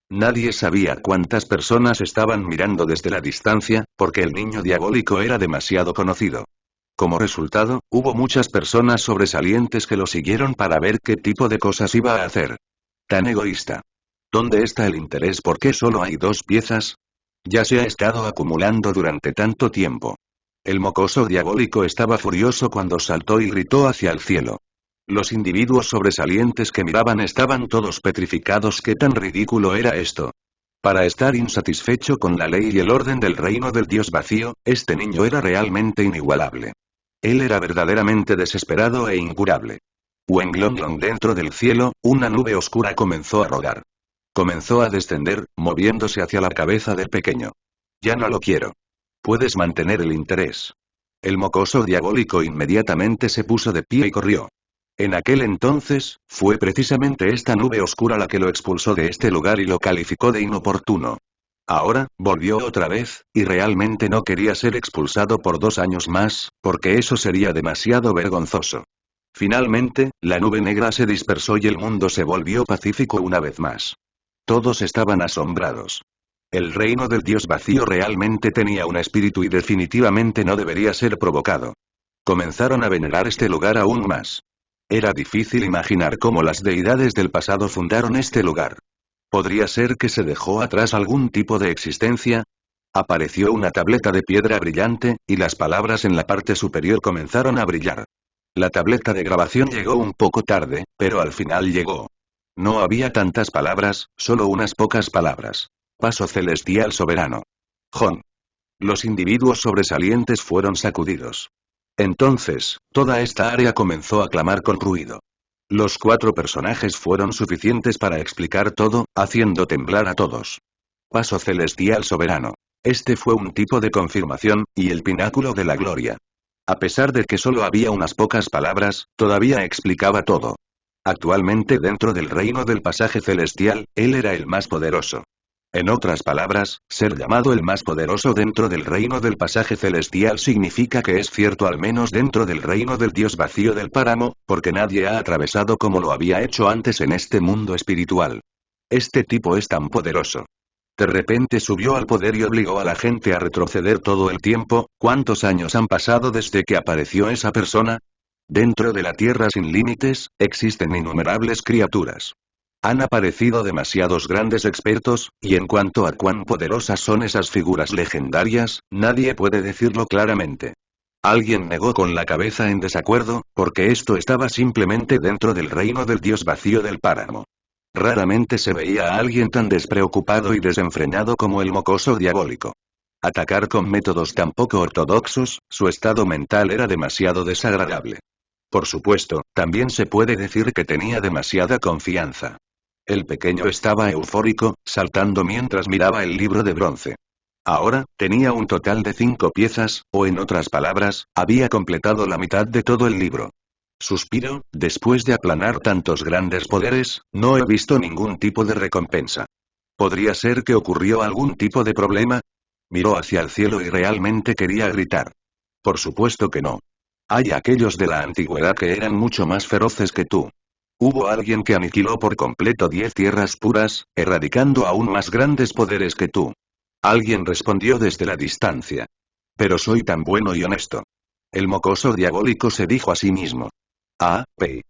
Nadie sabía cuántas personas estaban mirando desde la distancia, porque el niño diabólico era demasiado conocido. Como resultado, hubo muchas personas sobresalientes que lo siguieron para ver qué tipo de cosas iba a hacer. Tan egoísta. ¿Dónde está el interés? ¿Por qué solo hay 2 piezas? Ya se ha estado acumulando durante tanto tiempo. El mocoso diabólico estaba furioso cuando saltó y gritó hacia el cielo. Los individuos sobresalientes que miraban estaban todos petrificados. ¿Qué tan ridículo era esto? Para estar insatisfecho con la ley y el orden del reino del dios vacío, este niño era realmente inigualable. Él era verdaderamente desesperado e incurable. Wenglonglong dentro del cielo, una nube oscura comenzó a rodar. Comenzó a descender, moviéndose hacia la cabeza del pequeño. Ya no lo quiero. Puedes mantener el interés. El mocoso diabólico inmediatamente se puso de pie y corrió. En aquel entonces, fue precisamente esta nube oscura la que lo expulsó de este lugar y lo calificó de inoportuno. Ahora, volvió otra vez, y realmente no quería ser expulsado por 2 años más, porque eso sería demasiado vergonzoso. Finalmente, la nube negra se dispersó y el mundo se volvió pacífico una vez más. Todos estaban asombrados. El reino del dios vacío realmente tenía un espíritu y definitivamente no debería ser provocado. Comenzaron a venerar este lugar aún más. Era difícil imaginar cómo las deidades del pasado fundaron este lugar. ¿Podría ser que se dejó atrás algún tipo de existencia? Apareció una tableta de piedra brillante, y las palabras en la parte superior comenzaron a brillar. La tableta de grabación llegó un poco tarde, pero al final llegó. No había tantas palabras, solo unas pocas palabras. Paso celestial soberano. Jon. Los individuos sobresalientes fueron sacudidos. Entonces, toda esta área comenzó a clamar con ruido. Los 4 personajes fueron suficientes para explicar todo, haciendo temblar a todos. Paso celestial soberano. Este fue un tipo de confirmación, y el pináculo de la gloria. A pesar de que solo había unas pocas palabras, todavía explicaba todo. Actualmente dentro del reino del pasaje celestial, él era el más poderoso. En otras palabras, ser llamado el más poderoso dentro del reino del pasaje celestial significa que es cierto al menos dentro del reino del dios vacío del páramo, porque nadie ha atravesado como lo había hecho antes en este mundo espiritual. Este tipo es tan poderoso. De repente subió al poder y obligó a la gente a retroceder todo el tiempo. ¿Cuántos años han pasado desde que apareció esa persona? Dentro de la tierra sin límites, existen innumerables criaturas. Han aparecido demasiados grandes expertos, y en cuanto a cuán poderosas son esas figuras legendarias, nadie puede decirlo claramente. Alguien negó con la cabeza en desacuerdo, porque esto estaba simplemente dentro del reino del dios vacío del páramo. Raramente se veía a alguien tan despreocupado y desenfrenado como el mocoso diabólico. Atacar con métodos tan poco ortodoxos, su estado mental era demasiado desagradable. Por supuesto, también se puede decir que tenía demasiada confianza. El pequeño estaba eufórico, saltando mientras miraba el libro de bronce. Ahora, tenía un total de 5 piezas, o en otras palabras, había completado la mitad de todo el libro. Suspiro, después de aplanar tantos grandes poderes, no he visto ningún tipo de recompensa. ¿Podría ser que ocurrió algún tipo de problema? Miró hacia el cielo y realmente quería gritar. Por supuesto que no. Hay aquellos de la antigüedad que eran mucho más feroces que tú. Hubo alguien que aniquiló por completo 10 tierras puras, erradicando aún más grandes poderes que tú. Alguien respondió desde la distancia. Pero soy tan bueno y honesto. El mocoso diabólico se dijo a sí mismo. Ah, P.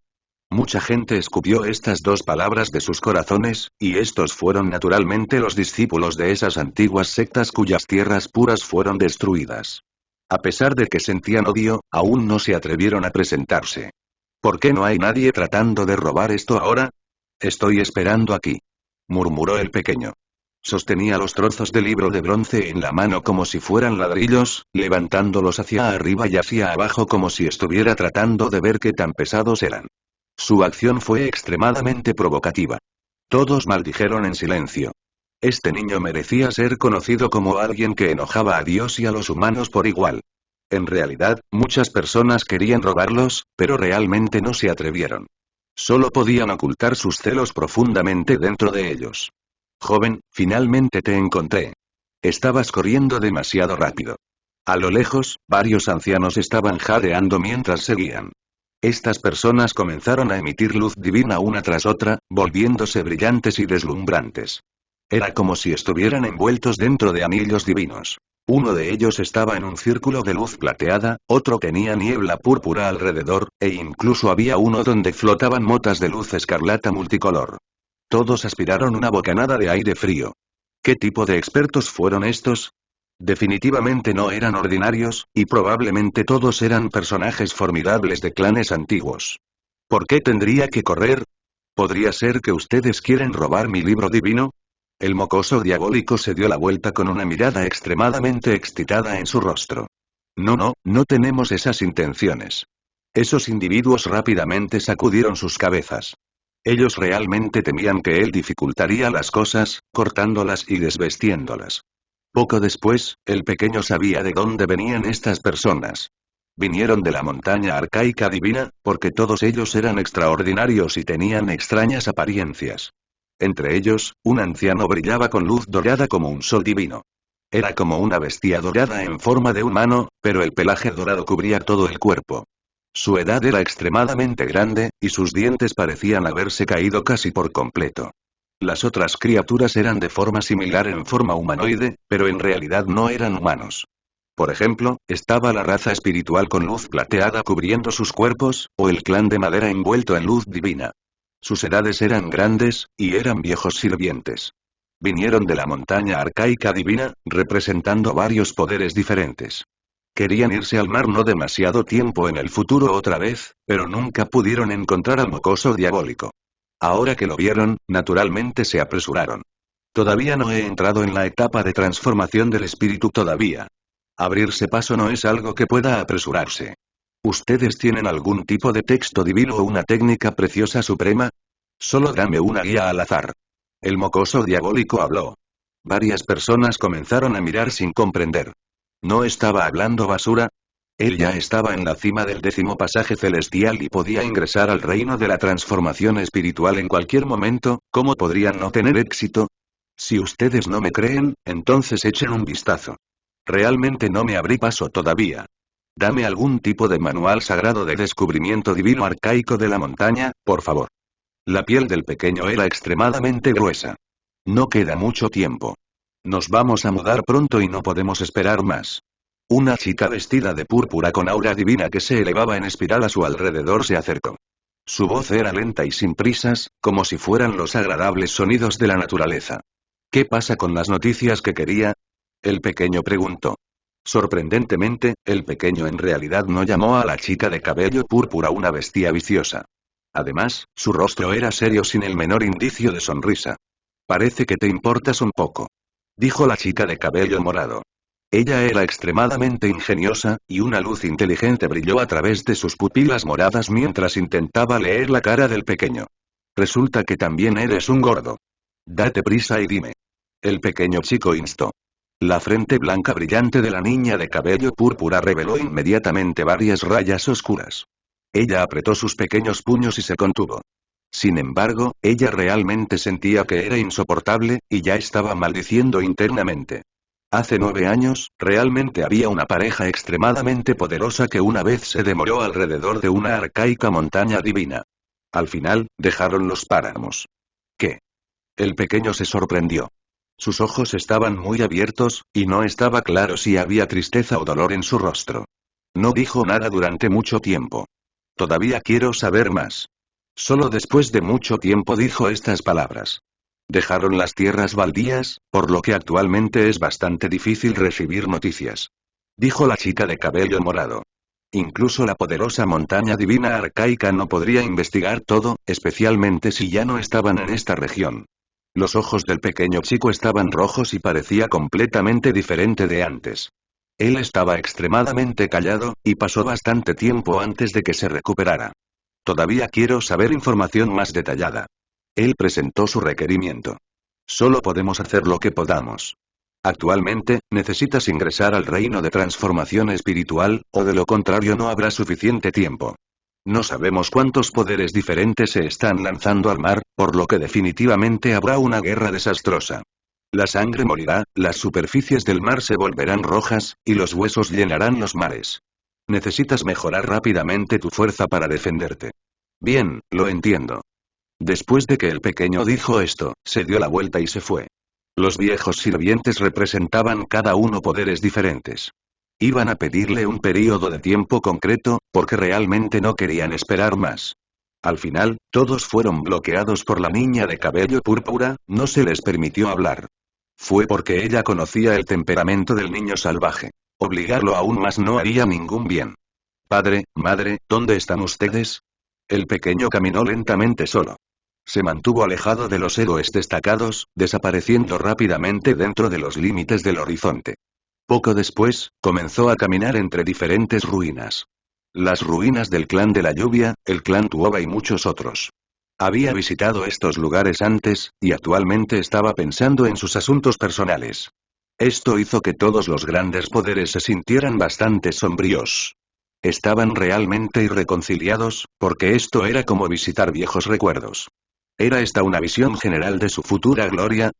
Mucha gente escupió estas dos palabras de sus corazones, y estos fueron naturalmente los discípulos de esas antiguas sectas cuyas tierras puras fueron destruidas. A pesar de que sentían odio, aún no se atrevieron a presentarse. ¿Por qué no hay nadie tratando de robar esto ahora? Estoy esperando aquí. Murmuró el pequeño. Sostenía los trozos de libro de bronce en la mano como si fueran ladrillos, levantándolos hacia arriba y hacia abajo como si estuviera tratando de ver qué tan pesados eran. Su acción fue extremadamente provocativa. Todos maldijeron en silencio. Este niño merecía ser conocido como alguien que enojaba a Dios y a los humanos por igual. En realidad, muchas personas querían robarlos, pero realmente no se atrevieron. Solo podían ocultar sus celos profundamente dentro de ellos. Joven, finalmente te encontré. Estabas corriendo demasiado rápido. A lo lejos, varios ancianos estaban jadeando mientras seguían. Estas personas comenzaron a emitir luz divina una tras otra, volviéndose brillantes y deslumbrantes. Era como si estuvieran envueltos dentro de anillos divinos. Uno de ellos estaba en un círculo de luz plateada, otro tenía niebla púrpura alrededor, e incluso había uno donde flotaban motas de luz escarlata multicolor. Todos aspiraron una bocanada de aire frío. ¿Qué tipo de expertos fueron estos? Definitivamente no eran ordinarios, y probablemente todos eran personajes formidables de clanes antiguos. ¿Por qué tendría que correr? ¿Podría ser que ustedes quieren robar mi libro divino? El mocoso diabólico se dio la vuelta con una mirada extremadamente excitada en su rostro. No, no tenemos esas intenciones. Esos individuos rápidamente sacudieron sus cabezas. Ellos realmente temían que él dificultaría las cosas, cortándolas y desvestiéndolas. Poco después, el pequeño sabía de dónde venían estas personas. Vinieron de la montaña arcaica divina, porque todos ellos eran extraordinarios y tenían extrañas apariencias. Entre ellos, un anciano brillaba con luz dorada como un sol divino. Era como una bestia dorada en forma de humano, pero el pelaje dorado cubría todo el cuerpo. Su edad era extremadamente grande, y sus dientes parecían haberse caído casi por completo. Las otras criaturas eran de forma similar en forma humanoide, pero en realidad no eran humanos. Por ejemplo, estaba la raza espiritual con luz plateada cubriendo sus cuerpos, o el clan de madera envuelto en luz divina. Sus edades eran grandes, y eran viejos sirvientes. Vinieron de la montaña arcaica divina, representando varios poderes diferentes. Querían irse al mar no demasiado tiempo en el futuro otra vez, pero nunca pudieron encontrar al mocoso diabólico. Ahora que lo vieron, naturalmente se apresuraron. Todavía no he entrado en la etapa de transformación del espíritu todavía. Abrirse paso no es algo que pueda apresurarse. ¿Ustedes tienen algún tipo de texto divino o una técnica preciosa suprema? Solo dame una guía al azar. El mocoso diabólico habló. Varias personas comenzaron a mirar sin comprender. ¿No estaba hablando basura? Él ya estaba en la cima del 10º pasaje celestial y podía ingresar al reino de la transformación espiritual en cualquier momento, ¿cómo podrían no tener éxito? Si ustedes no me creen, entonces echen un vistazo. Realmente no me abrí paso todavía. Dame algún tipo de manual sagrado de descubrimiento divino arcaico de la montaña, por favor. La piel del pequeño era extremadamente gruesa. No queda mucho tiempo. Nos vamos a mudar pronto y no podemos esperar más. Una chica vestida de púrpura con aura divina que se elevaba en espiral a su alrededor se acercó. Su voz era lenta y sin prisas, como si fueran los agradables sonidos de la naturaleza. ¿Qué pasa con las noticias que quería? El pequeño preguntó. Sorprendentemente, el pequeño en realidad no llamó a la chica de cabello púrpura una bestia viciosa. Además, su rostro era serio sin el menor indicio de sonrisa. Parece que te importas un poco. Dijo la chica de cabello morado. Ella era extremadamente ingeniosa, y una luz inteligente brilló a través de sus pupilas moradas mientras intentaba leer la cara del pequeño. Resulta que también eres un gordo. Date prisa y dime. El pequeño chico instó. La frente blanca brillante de la niña de cabello púrpura reveló inmediatamente varias rayas oscuras. Ella apretó sus pequeños puños y se contuvo. Sin embargo, ella realmente sentía que era insoportable, y ya estaba maldiciendo internamente. Hace 9 años, realmente había una pareja extremadamente poderosa que una vez se demoró alrededor de una arcaica montaña divina. Al final, dejaron los páramos. ¿Qué? El pequeño se sorprendió. Sus ojos estaban muy abiertos, y no estaba claro si había tristeza o dolor en su rostro. No dijo nada durante mucho tiempo. Todavía quiero saber más. Solo después de mucho tiempo dijo estas palabras. Dejaron las tierras baldías, por lo que actualmente es bastante difícil recibir noticias. Dijo la chica de cabello morado. Incluso la poderosa montaña divina arcaica no podría investigar todo, especialmente si ya no estaban en esta región. Los ojos del pequeño chico estaban rojos y parecía completamente diferente de antes. Él estaba extremadamente callado, y pasó bastante tiempo antes de que se recuperara. Todavía quiero saber información más detallada. Él presentó su requerimiento. Solo podemos hacer lo que podamos. Actualmente, necesitas ingresar al reino de transformación espiritual, o de lo contrario no habrá suficiente tiempo. No sabemos cuántos poderes diferentes se están lanzando al mar, por lo que definitivamente habrá una guerra desastrosa. La sangre morirá, las superficies del mar se volverán rojas, y los huesos llenarán los mares. Necesitas mejorar rápidamente tu fuerza para defenderte. Bien, lo entiendo. Después de que el pequeño dijo esto, se dio la vuelta y se fue. Los viejos sirvientes representaban cada uno poderes diferentes. Iban a pedirle un período de tiempo concreto, porque realmente no querían esperar más. Al final, todos fueron bloqueados por la niña de cabello púrpura, no se les permitió hablar. Fue porque ella conocía el temperamento del niño salvaje. Obligarlo aún más no haría ningún bien. Padre, madre, ¿dónde están ustedes? El pequeño caminó lentamente solo. Se mantuvo alejado de los héroes destacados, desapareciendo rápidamente dentro de los límites del horizonte. Poco después, comenzó a caminar entre diferentes ruinas. Las ruinas del clan de la lluvia, el clan Tuoba y muchos otros. Había visitado estos lugares antes, y actualmente estaba pensando en sus asuntos personales. Esto hizo que todos los grandes poderes se sintieran bastante sombríos. Estaban realmente irreconciliados, porque esto era como visitar viejos recuerdos. ¿Era esta una visión general de su futura gloria?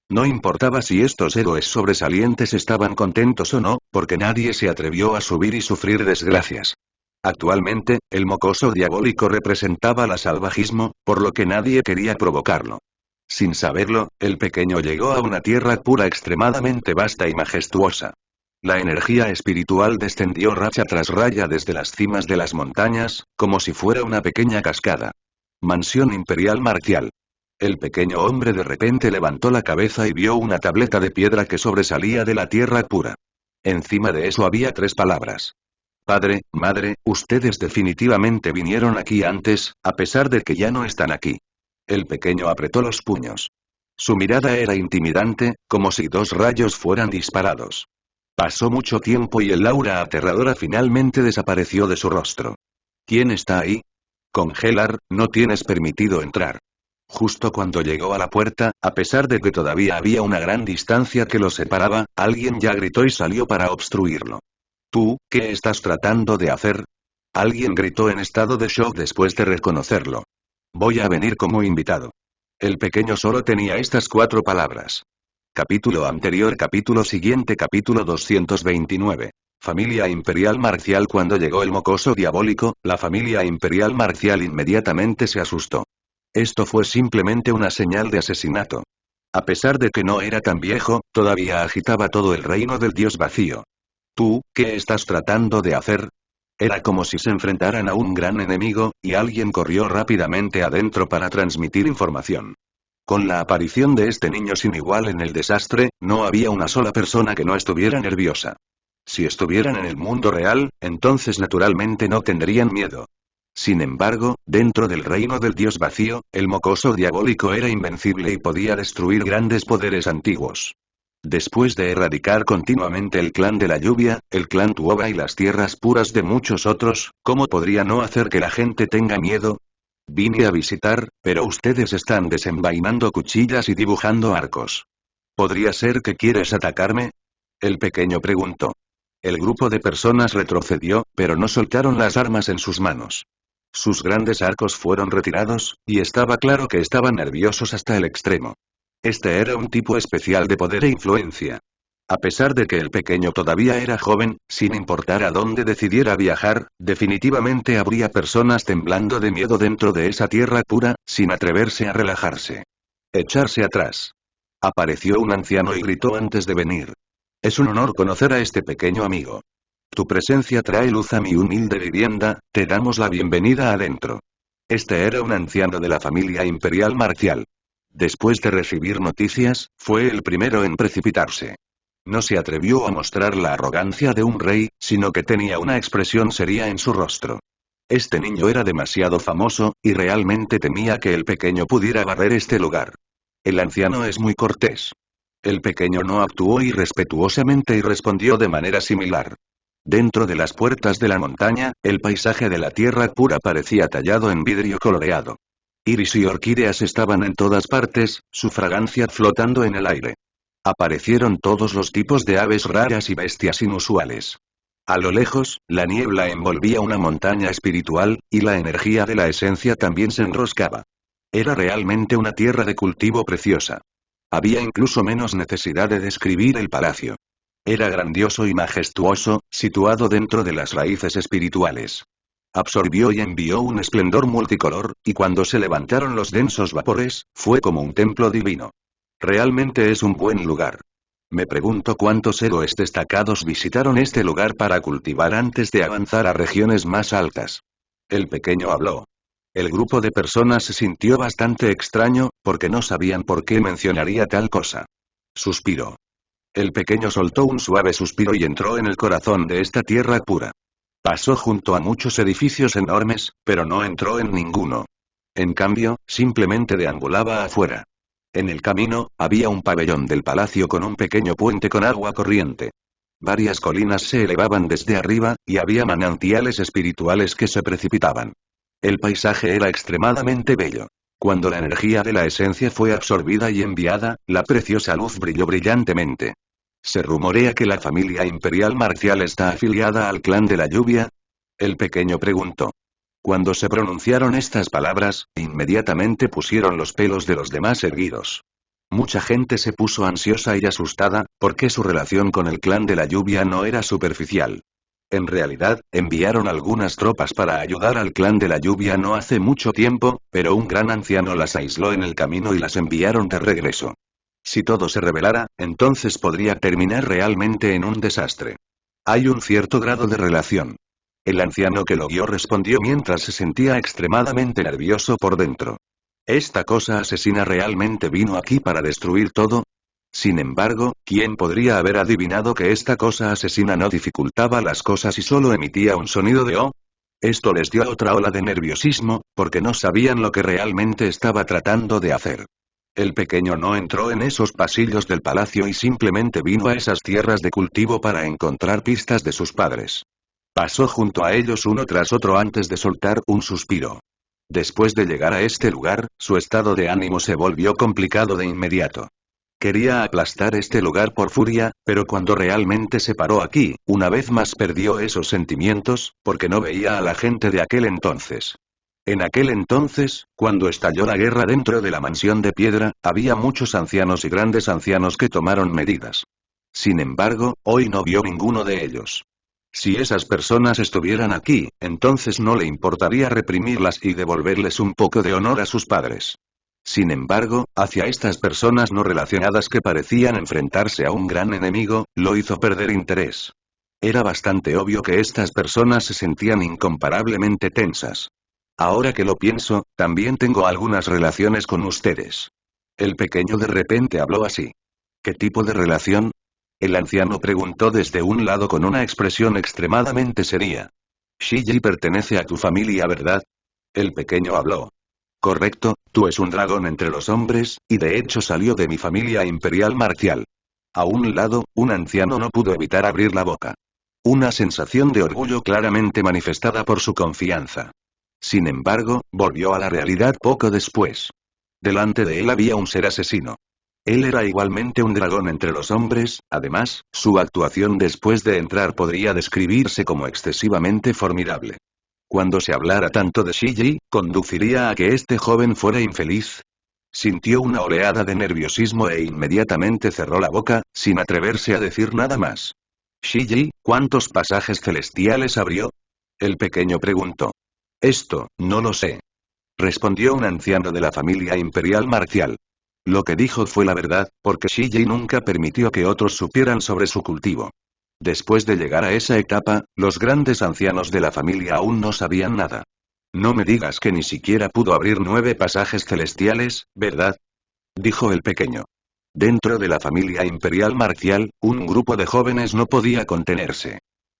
No importaba si estos héroes sobresalientes estaban contentos o no, porque nadie se atrevió a subir y sufrir desgracias. Actualmente, el mocoso diabólico representaba el salvajismo, por lo que nadie quería provocarlo. Sin saberlo, el pequeño llegó a una tierra pura extremadamente vasta y majestuosa. La energía espiritual descendió raya tras raya desde las cimas de las montañas, como si fuera una pequeña cascada. Mansión imperial marcial. El pequeño hombre de repente levantó la cabeza y vio una tableta de piedra que sobresalía de la tierra pura. Encima de eso había 3 palabras. Padre, madre, ustedes definitivamente vinieron aquí antes, a pesar de que ya no están aquí. El pequeño apretó los puños. Su mirada era intimidante, como si 2 rayos fueran disparados. Pasó mucho tiempo y el aura aterradora finalmente desapareció de su rostro. ¿Quién está ahí? Congelar, no tienes permitido entrar. Justo cuando llegó a la puerta, a pesar de que todavía había una gran distancia que los separaba, alguien ya gritó y salió para obstruirlo. ¿Tú, qué estás tratando de hacer? Alguien gritó en estado de shock después de reconocerlo. Voy a venir como invitado. El pequeño solo tenía estas 4 palabras. Capítulo anterior, capítulo siguiente, capítulo 229. Familia Imperial Marcial. Cuando llegó el mocoso diabólico, la familia Imperial Marcial inmediatamente se asustó. Esto fue simplemente una señal de asesinato. A pesar de que no era tan viejo, todavía agitaba todo el reino del dios vacío. ¿Tú, qué estás tratando de hacer? Era como si se enfrentaran a un gran enemigo, y alguien corrió rápidamente adentro para transmitir información. Con la aparición de este niño sin igual en el desastre, no había una sola persona que no estuviera nerviosa. Si estuvieran en el mundo real, entonces naturalmente no tendrían miedo. Sin embargo, dentro del reino del dios vacío, el mocoso diabólico era invencible y podía destruir grandes poderes antiguos. Después de erradicar continuamente el clan de la lluvia, el clan Tuoba y las tierras puras de muchos otros, ¿cómo podría no hacer que la gente tenga miedo? Vine a visitar, pero ustedes están desenvainando cuchillas y dibujando arcos. ¿Podría ser que quieres atacarme? El pequeño preguntó. El grupo de personas retrocedió, pero no soltaron las armas en sus manos. Sus grandes arcos fueron retirados, y estaba claro que estaban nerviosos hasta el extremo. Este era un tipo especial de poder e influencia. A pesar de que el pequeño todavía era joven, sin importar a dónde decidiera viajar, definitivamente habría personas temblando de miedo dentro de esa tierra pura, sin atreverse a relajarse. Echarse atrás. Apareció un anciano y gritó antes de venir. Es un honor conocer a este pequeño amigo. Tu presencia trae luz a mi humilde vivienda, te damos la bienvenida adentro. Este era un anciano de la familia imperial marcial. Después de recibir noticias, fue el primero en precipitarse. No se atrevió a mostrar la arrogancia de un rey, sino que tenía una expresión seria en su rostro. Este niño era demasiado famoso, y realmente temía que el pequeño pudiera barrer este lugar. El anciano es muy cortés. El pequeño no actuó irrespetuosamente y respondió de manera similar. Dentro de las puertas de la montaña, el paisaje de la tierra pura parecía tallado en vidrio coloreado. Iris y orquídeas estaban en todas partes, su fragancia flotando en el aire. Aparecieron todos los tipos de aves raras y bestias inusuales. A lo lejos, la niebla envolvía una montaña espiritual, y la energía de la esencia también se enroscaba. Era realmente una tierra de cultivo preciosa. Había incluso menos necesidad de describir el palacio. Era grandioso y majestuoso, situado dentro de las raíces espirituales. Absorbió y envió un esplendor multicolor, y cuando se levantaron los densos vapores, fue como un templo divino. Realmente es un buen lugar. Me pregunto cuántos héroes destacados visitaron este lugar para cultivar antes de avanzar a regiones más altas. El pequeño habló. El grupo de personas se sintió bastante extraño, porque no sabían por qué mencionaría tal cosa. Suspiró. El pequeño soltó un suave suspiro y entró en el corazón de esta tierra pura. Pasó junto a muchos edificios enormes, pero no entró en ninguno. En cambio, simplemente deambulaba afuera. En el camino, había un pabellón del palacio con un pequeño puente con agua corriente. Varias colinas se elevaban desde arriba, y había manantiales espirituales que se precipitaban. El paisaje era extremadamente bello. Cuando la energía de la esencia fue absorbida y enviada, la preciosa luz brilló brillantemente. ¿Se rumorea que la familia imperial marcial está afiliada al clan de la lluvia? El pequeño preguntó. Cuando se pronunciaron estas palabras, inmediatamente pusieron los pelos de los demás erguidos. Mucha gente se puso ansiosa y asustada, porque su relación con el clan de la lluvia no era superficial. En realidad, enviaron algunas tropas para ayudar al clan de la lluvia no hace mucho tiempo, pero un gran anciano las aisló en el camino y las enviaron de regreso. Si todo se revelara, entonces podría terminar realmente en un desastre. Hay un cierto grado de relación. El anciano que lo guió respondió mientras se sentía extremadamente nervioso por dentro. ¿Esta cosa asesina realmente vino aquí para destruir todo? Sin embargo, ¿quién podría haber adivinado que esta cosa asesina no dificultaba las cosas y solo emitía un sonido de oh? Esto les dio otra ola de nerviosismo, porque no sabían lo que realmente estaba tratando de hacer. El pequeño no entró en esos pasillos del palacio y simplemente vino a esas tierras de cultivo para encontrar pistas de sus padres. Pasó junto a ellos uno tras otro antes de soltar un suspiro. Después de llegar a este lugar, su estado de ánimo se volvió complicado de inmediato. Quería aplastar este lugar por furia, pero cuando realmente se paró aquí, una vez más perdió esos sentimientos, porque no veía a la gente de aquel entonces. En aquel entonces, cuando estalló la guerra dentro de la mansión de piedra, había muchos ancianos y grandes ancianos que tomaron medidas. Sin embargo, hoy no vio ninguno de ellos. Si esas personas estuvieran aquí, entonces no le importaría reprimirlas y devolverles un poco de honor a sus padres. Sin embargo, hacia estas personas no relacionadas que parecían enfrentarse a un gran enemigo, lo hizo perder interés. Era bastante obvio que estas personas se sentían incomparablemente tensas. Ahora que lo pienso, también tengo algunas relaciones con ustedes. El pequeño de repente habló así. ¿Qué tipo de relación? El anciano preguntó desde un lado con una expresión extremadamente seria. Shiji pertenece a tu familia, ¿verdad? El pequeño habló. Correcto, tú es un dragón entre los hombres, y de hecho salió de mi familia imperial marcial. A un lado, un anciano no pudo evitar abrir la boca. Una sensación de orgullo claramente manifestada por su confianza. Sin embargo, volvió a la realidad poco después. Delante de él había un ser asesino. Él era igualmente un dragón entre los hombres, además, su actuación después de entrar podría describirse como excesivamente formidable. Cuando se hablara tanto de Shiji, ¿conduciría a que este joven fuera infeliz? Sintió una oleada de nerviosismo e inmediatamente cerró la boca, sin atreverse a decir nada más. Shiji, ¿cuántos pasajes celestiales abrió? El pequeño preguntó. Esto, no lo sé. Respondió un anciano de la familia imperial marcial. Lo que dijo fue la verdad, porque Shiji nunca permitió que otros supieran sobre su cultivo. Después de llegar a esa etapa, los grandes ancianos de la familia aún no sabían nada. No me digas que ni siquiera pudo abrir 9 pasajes celestiales, ¿verdad? Dijo el pequeño. Dentro de la familia imperial marcial, un grupo de jóvenes no podía contenerse.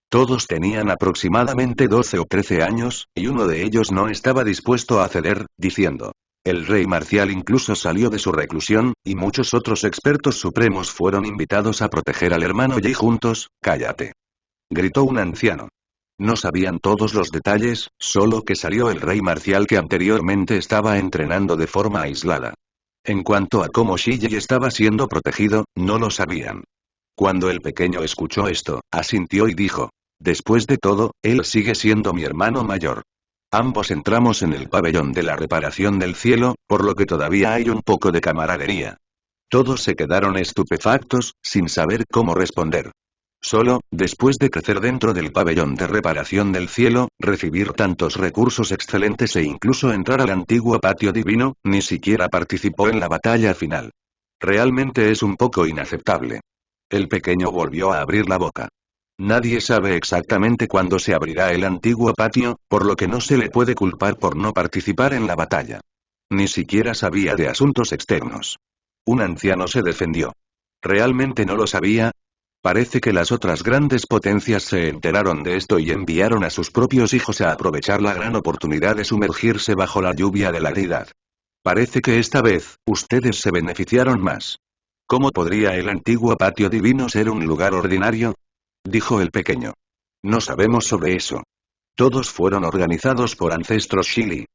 Todos tenían aproximadamente 12 o 13 años, y uno de ellos no estaba dispuesto a ceder, diciendo. El rey marcial incluso salió de su reclusión, y muchos otros expertos supremos fueron invitados a proteger al hermano Yi juntos. Cállate. Gritó un anciano. No sabían todos los detalles, solo que salió el rey marcial que anteriormente estaba entrenando de forma aislada. En cuanto a cómo Shiji estaba siendo protegido, no lo sabían. Cuando el pequeño escuchó esto, asintió y dijo. Después de todo, él sigue siendo mi hermano mayor. Ambos entramos en el pabellón de la reparación del cielo, por lo que todavía hay un poco de camaradería. Todos se quedaron estupefactos, sin saber cómo responder. Solo, después de crecer dentro del pabellón de reparación del cielo, recibir tantos recursos excelentes e incluso entrar al antiguo patio divino, ni siquiera participó en la batalla final. Realmente es un poco inaceptable. El pequeño volvió a abrir la boca. Nadie sabe exactamente cuándo se abrirá el antiguo patio, por lo que no se le puede culpar por no participar en la batalla. Ni siquiera sabía de asuntos externos. Un anciano se defendió. ¿Realmente no lo sabía? Parece que las otras grandes potencias se enteraron de esto y enviaron a sus propios hijos a aprovechar la gran oportunidad de sumergirse bajo la lluvia de la deidad. Parece que esta vez, ustedes se beneficiaron más. ¿Cómo podría el antiguo patio divino ser un lugar ordinario? Dijo el pequeño. No sabemos sobre eso. Todos fueron organizados por ancestros Shili.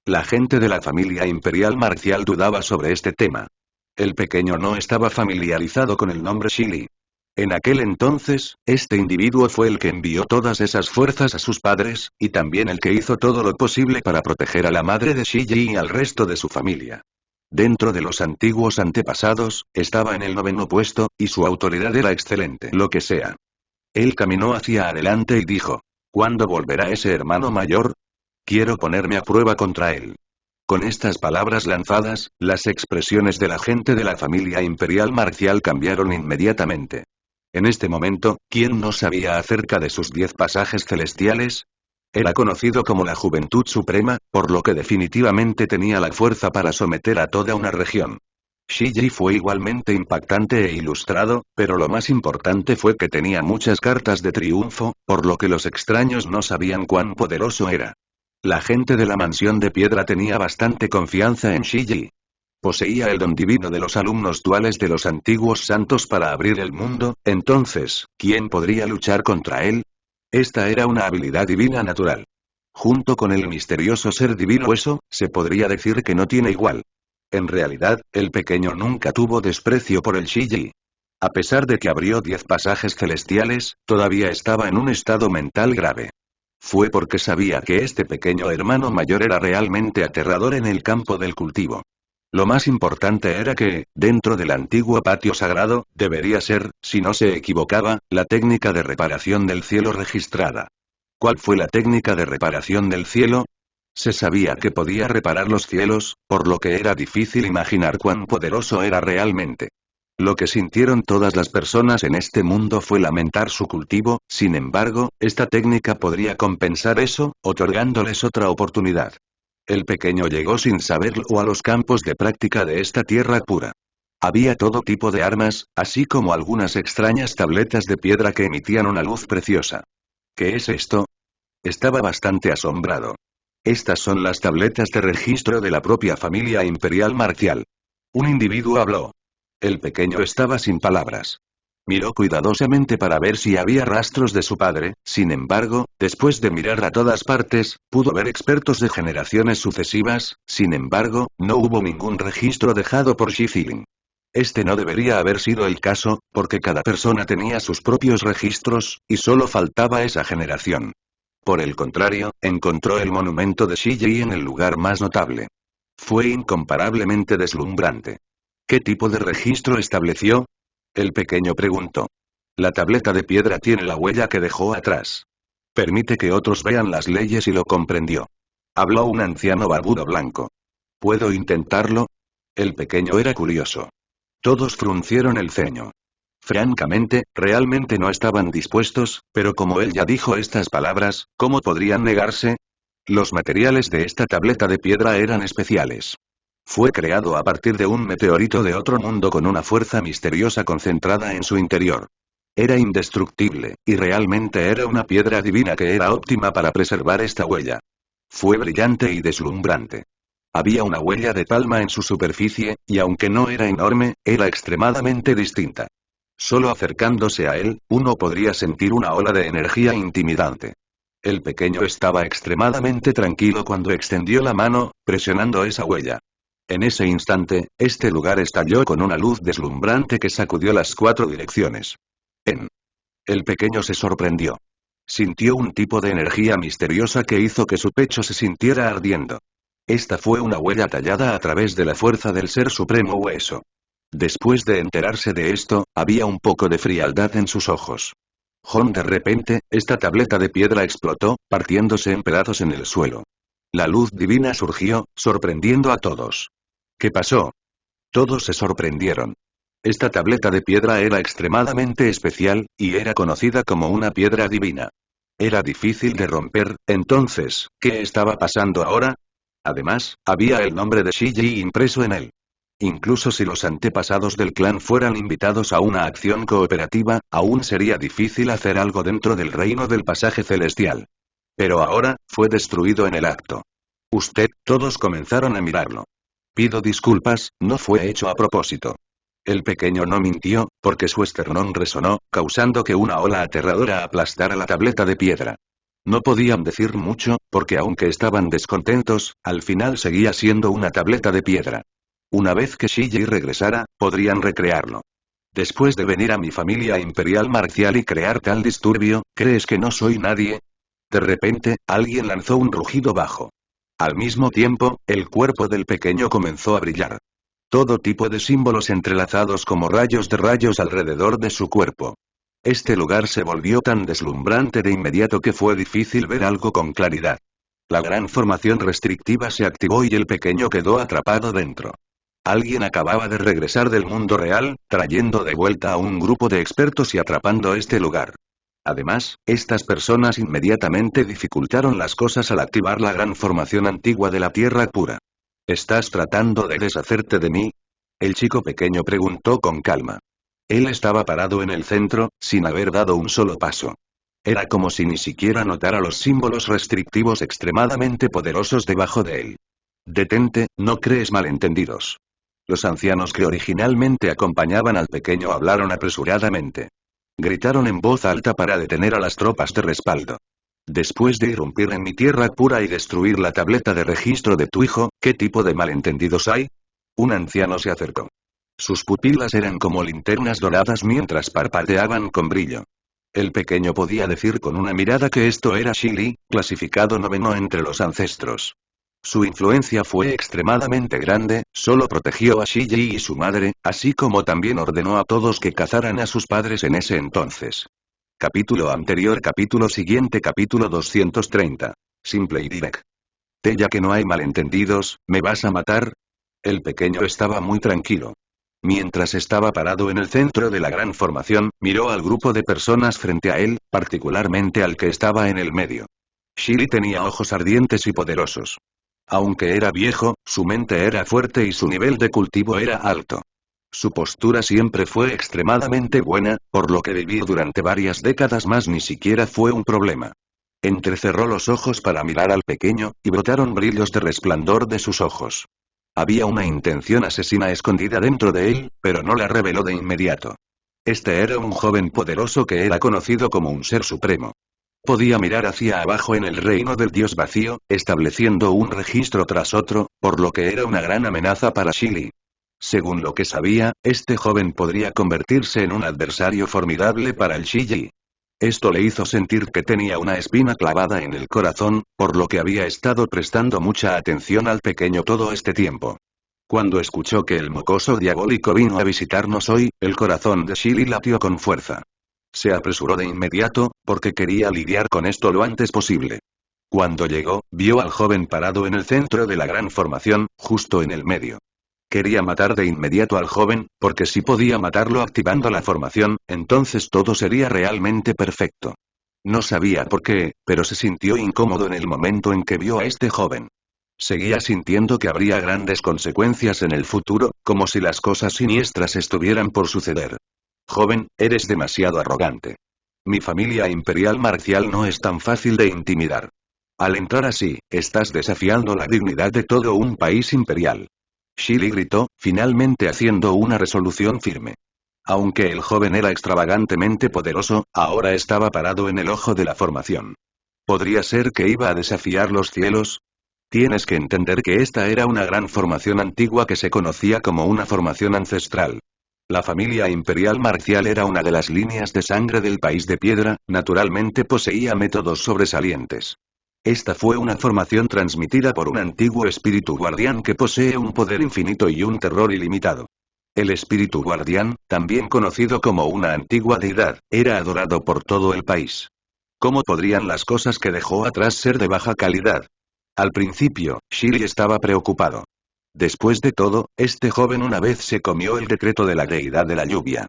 La gente de la familia imperial marcial dudaba sobre este tema. El pequeño no estaba familiarizado con el nombre Shili. En aquel entonces, este individuo fue el que envió todas esas fuerzas a sus padres, y también el que hizo todo lo posible para proteger a la madre de Shiji y al resto de su familia. Dentro de los antiguos antepasados, estaba en el 9º puesto, y su autoridad era excelente. Lo que sea. Él caminó hacia adelante y dijo. ¿Cuándo volverá ese hermano mayor? Quiero ponerme a prueba contra él. Con estas palabras lanzadas, las expresiones de la gente de la familia imperial marcial cambiaron inmediatamente. En este momento, ¿quién no sabía acerca de sus 10 pasajes celestiales? Era conocido como la Juventud Suprema, por lo que definitivamente tenía la fuerza para someter a toda una región. Shiji fue igualmente impactante e ilustrado, pero lo más importante fue que tenía muchas cartas de triunfo, por lo que los extraños no sabían cuán poderoso era. La gente de la mansión de piedra tenía bastante confianza en Shiji. Poseía el don divino de los alumnos duales de los antiguos santos para abrir el mundo, entonces, ¿quién podría luchar contra él? Esta era una habilidad divina natural. Junto con el misterioso ser divino Hueso, se podría decir que no tiene igual. En realidad, el pequeño nunca tuvo desprecio por el Shiji. A pesar de que abrió 10 pasajes celestiales, todavía estaba en un estado mental grave. Fue porque sabía que este pequeño hermano mayor era realmente aterrador en el campo del cultivo. Lo más importante era que, dentro del antiguo patio sagrado, debería ser, si no se equivocaba, la técnica de reparación del cielo registrada. ¿Cuál fue la técnica de reparación del cielo? Se sabía que podía reparar los cielos, por lo que era difícil imaginar cuán poderoso era realmente. Lo que sintieron todas las personas en este mundo fue lamentar su cultivo, sin embargo, esta técnica podría compensar eso, otorgándoles otra oportunidad. El pequeño llegó sin saberlo a los campos de práctica de esta tierra pura. Había todo tipo de armas, así como algunas extrañas tabletas de piedra que emitían una luz preciosa. ¿Qué es esto? Estaba bastante asombrado. Estas son las tabletas de registro de la propia familia imperial marcial. Un individuo habló. El pequeño estaba sin palabras. Miró cuidadosamente para ver si había rastros de su padre, sin embargo, después de mirar a todas partes, pudo ver expertos de generaciones sucesivas, sin embargo, no hubo ningún registro dejado por Shifilin. Este no debería haber sido el caso, porque cada persona tenía sus propios registros, y solo faltaba esa generación. Por el contrario, encontró el monumento de Shiji en el lugar más notable. Fue incomparablemente deslumbrante. ¿Qué tipo de registro estableció? El pequeño preguntó. La tableta de piedra tiene la huella que dejó atrás. Permite que otros vean las leyes y lo comprendió. Habló un anciano barbudo blanco. ¿Puedo intentarlo? El pequeño era curioso. Todos fruncieron el ceño. Francamente, realmente no estaban dispuestos, pero como él ya dijo estas palabras, ¿cómo podrían negarse? Los materiales de esta tableta de piedra eran especiales. Fue creado a partir de un meteorito de otro mundo con una fuerza misteriosa concentrada en su interior. Era indestructible, y realmente era una piedra divina que era óptima para preservar esta huella. Fue brillante y deslumbrante. Había una huella de palma en su superficie, y aunque no era enorme, era extremadamente distinta. Solo acercándose a él, uno podría sentir una ola de energía intimidante. El pequeño estaba extremadamente tranquilo cuando extendió la mano, presionando esa huella. En ese instante, este lugar estalló con una luz deslumbrante que sacudió las 4 direcciones. El pequeño se sorprendió. Sintió un tipo de energía misteriosa que hizo que su pecho se sintiera ardiendo. Esta fue una huella tallada a través de la fuerza del Ser Supremo Hueso. Después de enterarse de esto, había un poco de frialdad en sus ojos. De repente, esta tableta de piedra explotó, partiéndose en pedazos en el suelo. La luz divina surgió, sorprendiendo a todos. ¿Qué pasó? Todos se sorprendieron. Esta tableta de piedra era extremadamente especial, y era conocida como una piedra divina. Era difícil de romper, entonces, ¿qué estaba pasando ahora? Además, había el nombre de Shiji impreso en él. Incluso si los antepasados del clan fueran invitados a una acción cooperativa, aún sería difícil hacer algo dentro del reino del pasaje celestial. Pero ahora, fue destruido en el acto. Todos comenzaron a mirarlo. Pido disculpas, no fue hecho a propósito. El pequeño no mintió, porque su esternón resonó, causando que una ola aterradora aplastara la tableta de piedra. No podían decir mucho, porque aunque estaban descontentos, al final seguía siendo una tableta de piedra. Una vez que Shiji regresara, podrían recrearlo. Después de venir a mi familia imperial marcial y crear tal disturbio, ¿crees que no soy nadie? De repente, alguien lanzó un rugido bajo. Al mismo tiempo, el cuerpo del pequeño comenzó a brillar. Todo tipo de símbolos entrelazados como rayos de rayos alrededor de su cuerpo. Este lugar se volvió tan deslumbrante de inmediato que fue difícil ver algo con claridad. La gran formación restrictiva se activó y el pequeño quedó atrapado dentro. Alguien acababa de regresar del mundo real, trayendo de vuelta a un grupo de expertos y atrapando este lugar. Además, estas personas inmediatamente dificultaron las cosas al activar la gran formación antigua de la Tierra Pura. ¿Estás tratando de deshacerte de mí? El chico pequeño preguntó con calma. Él estaba parado en el centro, sin haber dado un solo paso. Era como si ni siquiera notara los símbolos restrictivos extremadamente poderosos debajo de él. Detente, no crees malentendidos. Los ancianos que originalmente acompañaban al pequeño hablaron apresuradamente. Gritaron en voz alta para detener a las tropas de respaldo. Después de irrumpir en mi tierra pura y destruir la tableta de registro de tu hijo, ¿qué tipo de malentendidos hay? Un anciano se acercó. Sus pupilas eran como linternas doradas mientras parpadeaban con brillo. El pequeño podía decir con una mirada que esto era Shili, clasificado 9º entre los ancestros. Su influencia fue extremadamente grande, solo protegió a Shiji y su madre, así como también ordenó a todos que cazaran a sus padres en ese entonces. Capítulo anterior, capítulo siguiente, capítulo 230. Simple y directo. Ya que no hay malentendidos, ¿me vas a matar? El pequeño estaba muy tranquilo. Mientras estaba parado en el centro de la gran formación, miró al grupo de personas frente a él, particularmente al que estaba en el medio. Shiri tenía ojos ardientes y poderosos. Aunque era viejo, su mente era fuerte y su nivel de cultivo era alto. Su postura siempre fue extremadamente buena, por lo que vivir durante varias décadas más ni siquiera fue un problema. Entrecerró los ojos para mirar al pequeño, y brotaron brillos de resplandor de sus ojos. Había una intención asesina escondida dentro de él, pero no la reveló de inmediato. Este era un joven poderoso que era conocido como un ser supremo. Podía mirar hacia abajo en el reino del dios vacío, estableciendo un registro tras otro, por lo que era una gran amenaza para Shili. Según lo que sabía, este joven podría convertirse en un adversario formidable para el Shiji. Esto le hizo sentir que tenía una espina clavada en el corazón, por lo que había estado prestando mucha atención al pequeño todo este tiempo. Cuando escuchó que el mocoso diabólico vino a visitarnos hoy, el corazón de Shirley latió con fuerza. Se apresuró de inmediato, porque quería lidiar con esto lo antes posible. Cuando llegó, vio al joven parado en el centro de la gran formación, justo en el medio. Quería matar de inmediato al joven, porque si podía matarlo activando la formación, entonces todo sería realmente perfecto. No sabía por qué, pero se sintió incómodo en el momento en que vio a este joven. Seguía sintiendo que habría grandes consecuencias en el futuro, como si las cosas siniestras estuvieran por suceder. Joven, eres demasiado arrogante. Mi familia imperial marcial no es tan fácil de intimidar. Al entrar así, estás desafiando la dignidad de todo un país imperial. Shirley gritó, finalmente haciendo una resolución firme. Aunque el joven era extravagantemente poderoso, ahora estaba parado en el ojo de la formación. ¿Podría ser que iba a desafiar los cielos? Tienes que entender que esta era una gran formación antigua que se conocía como una formación ancestral. La familia imperial marcial era una de las líneas de sangre del país de piedra, naturalmente poseía métodos sobresalientes. Esta fue una formación transmitida por un antiguo espíritu guardián que posee un poder infinito y un terror ilimitado. El espíritu guardián, también conocido como una antigua deidad, era adorado por todo el país. ¿Cómo podrían las cosas que dejó atrás ser de baja calidad? Al principio, Shirley estaba preocupado. Después de todo, este joven una vez se comió el decreto de la deidad de la lluvia.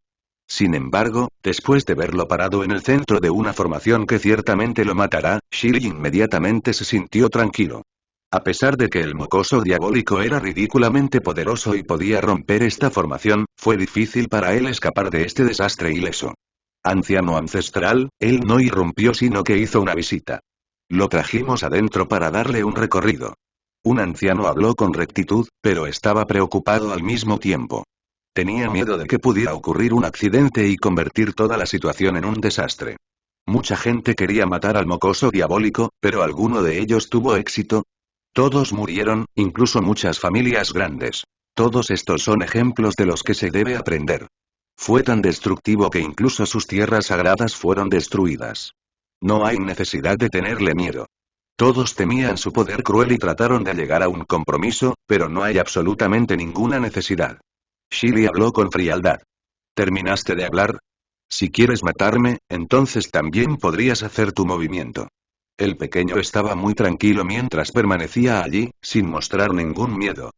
Sin embargo, después de verlo parado en el centro de una formación que ciertamente lo matará, Shirley inmediatamente se sintió tranquilo. A pesar de que el mocoso diabólico era ridículamente poderoso y podía romper esta formación, fue difícil para él escapar de este desastre ileso. Anciano ancestral, él no irrumpió sino que hizo una visita. Lo trajimos adentro para darle un recorrido. Un anciano habló con rectitud, pero estaba preocupado al mismo tiempo. Tenía miedo de que pudiera ocurrir un accidente y convertir toda la situación en un desastre. Mucha gente quería matar al mocoso diabólico, pero ¿alguno de ellos tuvo éxito? Todos murieron, incluso muchas familias grandes. Todos estos son ejemplos de los que se debe aprender. Fue tan destructivo que incluso sus tierras sagradas fueron destruidas. No hay necesidad de tenerle miedo. Todos temían su poder cruel y trataron de llegar a un compromiso, pero no hay absolutamente ninguna necesidad. Shirley habló con frialdad. ¿Terminaste de hablar? Si quieres matarme, entonces también podrías hacer tu movimiento. El pequeño estaba muy tranquilo mientras permanecía allí, sin mostrar ningún miedo.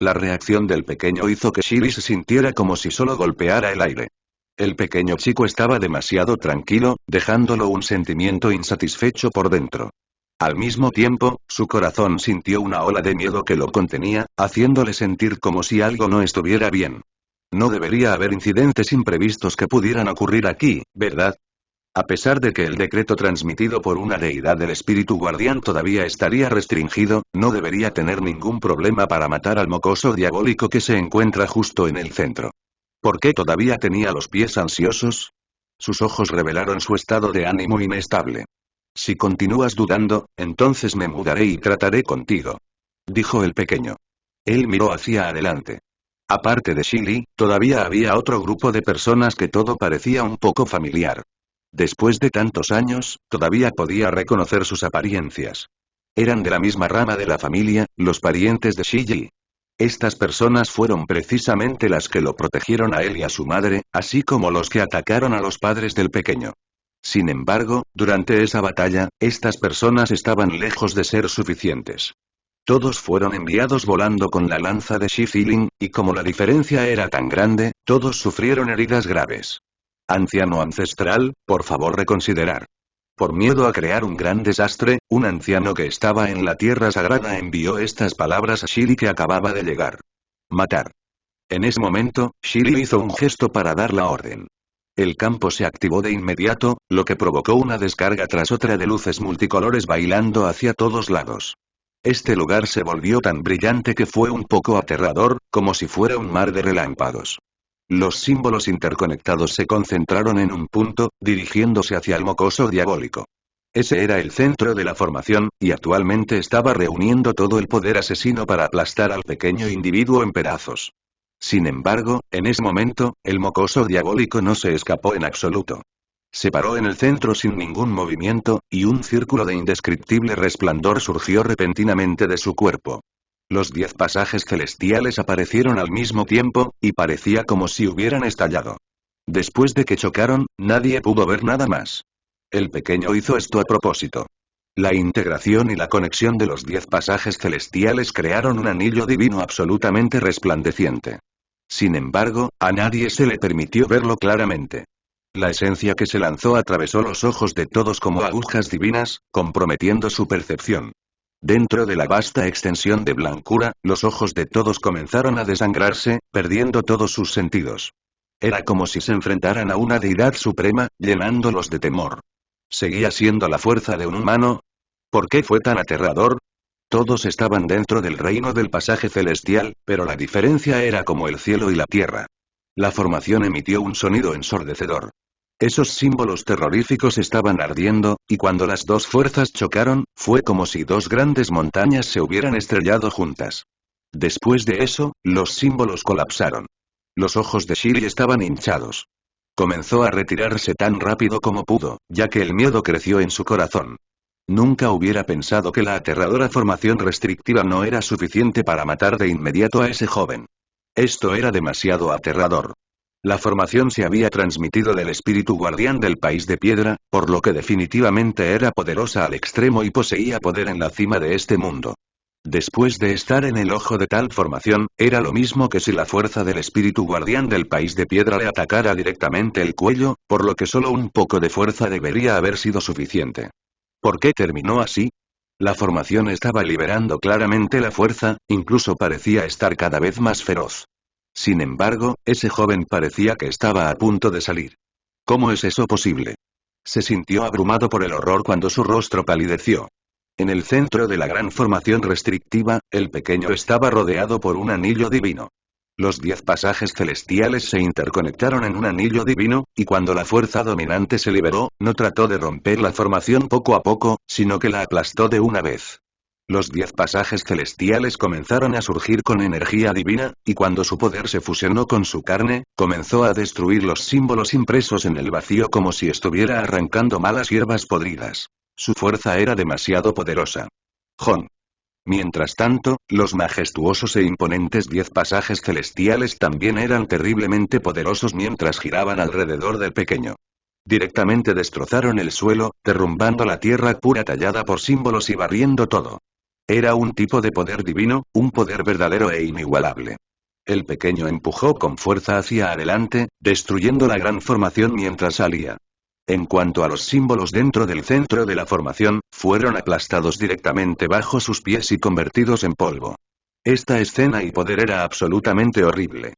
La reacción del pequeño hizo que Shirley se sintiera como si solo golpeara el aire. El pequeño chico estaba demasiado tranquilo, dejándolo un sentimiento insatisfecho por dentro. Al mismo tiempo, su corazón sintió una ola de miedo que lo contenía, haciéndole sentir como si algo no estuviera bien. No debería haber incidentes imprevistos que pudieran ocurrir aquí, ¿verdad? A pesar de que el decreto transmitido por una deidad del espíritu guardián todavía estaría restringido, no debería tener ningún problema para matar al mocoso diabólico que se encuentra justo en el centro. ¿Por qué todavía tenía los pies ansiosos? Sus ojos revelaron su estado de ánimo inestable. Si continúas dudando, entonces me mudaré y trataré contigo. Dijo el pequeño. Él miró hacia adelante. Aparte de Shirley, todavía había otro grupo de personas que todo parecía un poco familiar. Después de tantos años, todavía podía reconocer sus apariencias. Eran de la misma rama de la familia, los parientes de Shirley. Estas personas fueron precisamente las que lo protegieron a él y a su madre, así como los que atacaron a los padres del pequeño. Sin embargo, durante esa batalla, estas personas estaban lejos de ser suficientes. Todos fueron enviados volando con la lanza de Shi-Filin, y como la diferencia era tan grande, todos sufrieron heridas graves. Anciano ancestral, por favor reconsiderar. Por miedo a crear un gran desastre, un anciano que estaba en la tierra sagrada envió estas palabras a Shirley que acababa de llegar. Matar. En ese momento, Shirley hizo un gesto para dar la orden. El campo se activó de inmediato, lo que provocó una descarga tras otra de luces multicolores bailando hacia todos lados. Este lugar se volvió tan brillante que fue un poco aterrador, como si fuera un mar de relámpagos. Los símbolos interconectados se concentraron en un punto, dirigiéndose hacia el mocoso diabólico. Ese era el centro de la formación, y actualmente estaba reuniendo todo el poder asesino para aplastar al pequeño individuo en pedazos. Sin embargo, en ese momento, el mocoso diabólico no se escapó en absoluto. Se paró en el centro sin ningún movimiento, y un círculo de indescriptible resplandor surgió repentinamente de su cuerpo. Los 10 pasajes celestiales aparecieron al mismo tiempo, y parecía como si hubieran estallado. Después de que chocaron, nadie pudo ver nada más. El pequeño hizo esto a propósito. La integración y la conexión de los 10 pasajes celestiales crearon un anillo divino absolutamente resplandeciente. Sin embargo, a nadie se le permitió verlo claramente. La esencia que se lanzó atravesó los ojos de todos como agujas divinas, comprometiendo su percepción. Dentro de la vasta extensión de blancura, los ojos de todos comenzaron a desangrarse, perdiendo todos sus sentidos. Era como si se enfrentaran a una deidad suprema, llenándolos de temor. ¿Seguía siendo la fuerza de un humano? ¿Por qué fue tan aterrador? Todos estaban dentro del reino del pasaje celestial, pero la diferencia era como el cielo y la tierra. La formación emitió un sonido ensordecedor. Esos símbolos terroríficos estaban ardiendo, y cuando las dos fuerzas chocaron, fue como si dos grandes montañas se hubieran estrellado juntas. Después de eso, los símbolos colapsaron. Los ojos de Shiri estaban hinchados. Comenzó a retirarse tan rápido como pudo, ya que el miedo creció en su corazón. Nunca hubiera pensado que la aterradora formación restrictiva no era suficiente para matar de inmediato a ese joven. Esto era demasiado aterrador. La formación se había transmitido del espíritu guardián del país de piedra, por lo que definitivamente era poderosa al extremo y poseía poder en la cima de este mundo. Después de estar en el ojo de tal formación, era lo mismo que si la fuerza del espíritu guardián del país de piedra le atacara directamente el cuello, por lo que solo un poco de fuerza debería haber sido suficiente. ¿Por qué terminó así? La formación estaba liberando claramente la fuerza, incluso parecía estar cada vez más feroz. Sin embargo, ese joven parecía que estaba a punto de salir. ¿Cómo es eso posible? Se sintió abrumado por el horror cuando su rostro palideció. En el centro de la gran formación restrictiva, el pequeño estaba rodeado por un anillo divino. Los 10 pasajes celestiales se interconectaron en un anillo divino, y cuando la fuerza dominante se liberó, no trató de romper la formación poco a poco, sino que la aplastó de una vez. Los 10 pasajes celestiales comenzaron a surgir con energía divina, y cuando su poder se fusionó con su carne, comenzó a destruir los símbolos impresos en el vacío como si estuviera arrancando malas hierbas podridas. Su fuerza era demasiado poderosa. Jon. Mientras tanto, los majestuosos e imponentes 10 pasajes celestiales también eran terriblemente poderosos mientras giraban alrededor del pequeño. Directamente destrozaron el suelo, derrumbando la tierra pura tallada por símbolos y barriendo todo. Era un tipo de poder divino, un poder verdadero e inigualable. El pequeño empujó con fuerza hacia adelante, destruyendo la gran formación mientras salía. En cuanto a los símbolos dentro del centro de la formación, fueron aplastados directamente bajo sus pies y convertidos en polvo. Esta escena y poder era absolutamente horrible.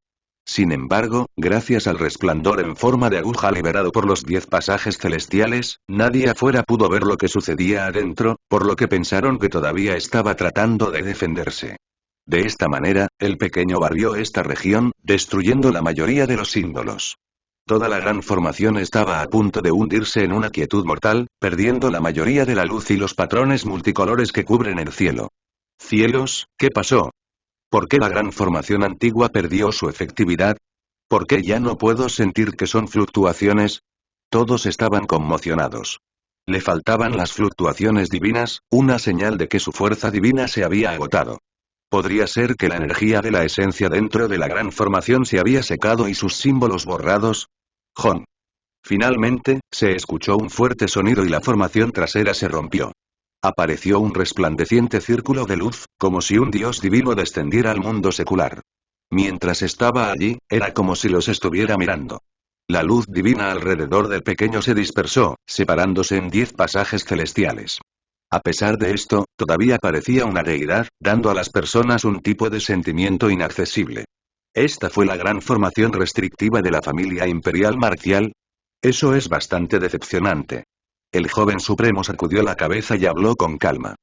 Sin embargo, gracias al resplandor en forma de aguja liberado por los 10 pasajes celestiales, nadie afuera pudo ver lo que sucedía adentro, por lo que pensaron que todavía estaba tratando de defenderse. De esta manera, el pequeño barrió esta región, destruyendo la mayoría de los símbolos. Toda la gran formación estaba a punto de hundirse en una quietud mortal, perdiendo la mayoría de la luz y los patrones multicolores que cubren el cielo. ¡Cielos! ¿Qué pasó? ¿Por qué la gran formación antigua perdió su efectividad? ¿Por qué ya no puedo sentir que son fluctuaciones? Todos estaban conmocionados. Le faltaban las fluctuaciones divinas, una señal de que su fuerza divina se había agotado. ¿Podría ser que la energía de la esencia dentro de la gran formación se había secado y sus símbolos borrados? Jon. Finalmente, se escuchó un fuerte sonido y la formación trasera se rompió. Apareció un resplandeciente círculo de luz, como si un dios divino descendiera al mundo secular. Mientras estaba allí, era como si los estuviera mirando. La luz divina alrededor del pequeño se dispersó, separándose en 10 pasajes celestiales. A pesar de esto, todavía parecía una deidad, dando a las personas un tipo de sentimiento inaccesible. ¿Esta fue la gran formación restrictiva de la familia imperial marcial? Eso es bastante decepcionante. El joven supremo sacudió la cabeza y habló con calma.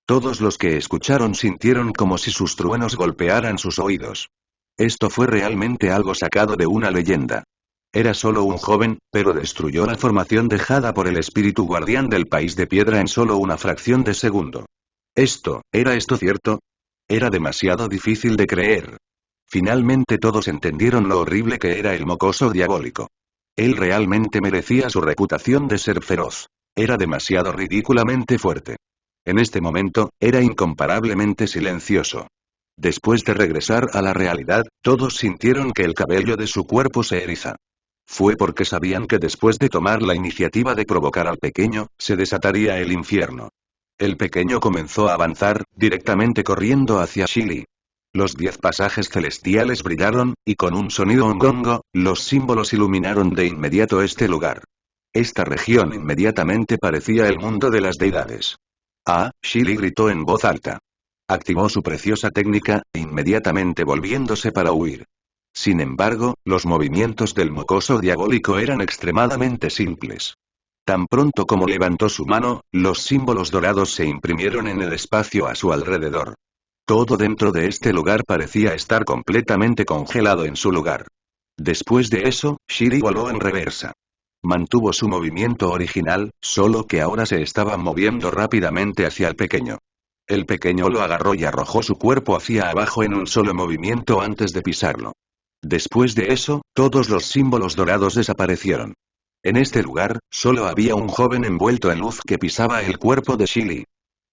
Todos los que escucharon sintieron como si sus truenos golpearan sus oídos. Esto fue realmente algo sacado de una leyenda. Era solo un joven, pero destruyó la formación dejada por el espíritu guardián del país de piedra en solo una fracción de segundo. ¿Era esto cierto? Era demasiado difícil de creer. Finalmente todos entendieron lo horrible que era el mocoso diabólico. Él realmente merecía su reputación de ser feroz. Era demasiado ridículamente fuerte. En este momento, era incomparablemente silencioso. Después de regresar a la realidad, todos sintieron que el cabello de su cuerpo se eriza. Fue porque sabían que después de tomar la iniciativa de provocar al pequeño, se desataría el infierno. El pequeño comenzó a avanzar, directamente corriendo hacia Shili. Los 10 pasajes celestiales brillaron, y con un sonido ongongo, los símbolos iluminaron de inmediato este lugar. Esta región inmediatamente parecía el mundo de las deidades. Ah, Shili gritó en voz alta. Activó su preciosa técnica, inmediatamente volviéndose para huir. Sin embargo, los movimientos del mocoso diabólico eran extremadamente simples. Tan pronto como levantó su mano, los símbolos dorados se imprimieron en el espacio a su alrededor. Todo dentro de este lugar parecía estar completamente congelado en su lugar. Después de eso, Shiri voló en reversa. Mantuvo su movimiento original, solo que ahora se estaba moviendo rápidamente hacia el pequeño. El pequeño lo agarró y arrojó su cuerpo hacia abajo en un solo movimiento antes de pisarlo. Después de eso, todos los símbolos dorados desaparecieron. En este lugar, solo había un joven envuelto en luz que pisaba el cuerpo de Shili.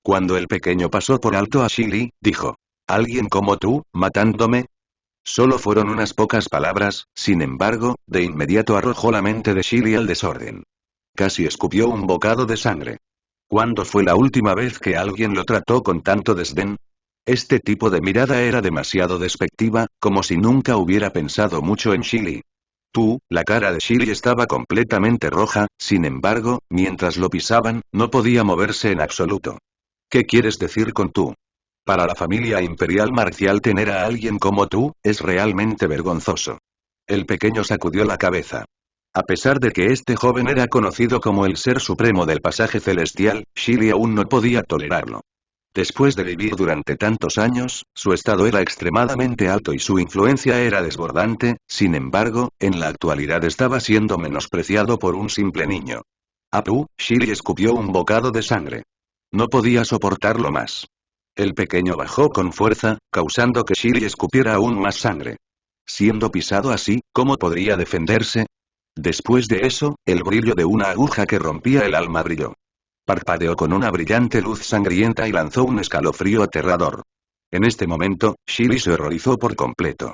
Cuando el pequeño pasó por alto a Shili, dijo: ¿Alguien como tú, matándome? Solo fueron unas pocas palabras, sin embargo, de inmediato arrojó la mente de Shili al desorden. Casi escupió un bocado de sangre. ¿Cuándo fue la última vez que alguien lo trató con tanto desdén? Este tipo de mirada era demasiado despectiva, como si nunca hubiera pensado mucho en Shili. La cara de Shili estaba completamente roja, sin embargo, mientras lo pisaban, no podía moverse en absoluto. ¿Qué quieres decir con tú? Para la familia imperial marcial tener a alguien como tú, es realmente vergonzoso. El pequeño sacudió la cabeza. A pesar de que este joven era conocido como el ser supremo del pasaje celestial, Shili aún no podía tolerarlo. Después de vivir durante tantos años, su estado era extremadamente alto y su influencia era desbordante, sin embargo, en la actualidad estaba siendo menospreciado por un simple niño. Shili escupió un bocado de sangre. No podía soportarlo más. El pequeño bajó con fuerza, causando que Shili escupiera aún más sangre. Siendo pisado así, ¿cómo podría defenderse? Después de eso, el brillo de una aguja que rompía el alma brilló. Parpadeó con una brillante luz sangrienta y lanzó un escalofrío aterrador. En este momento, Shili se horrorizó por completo.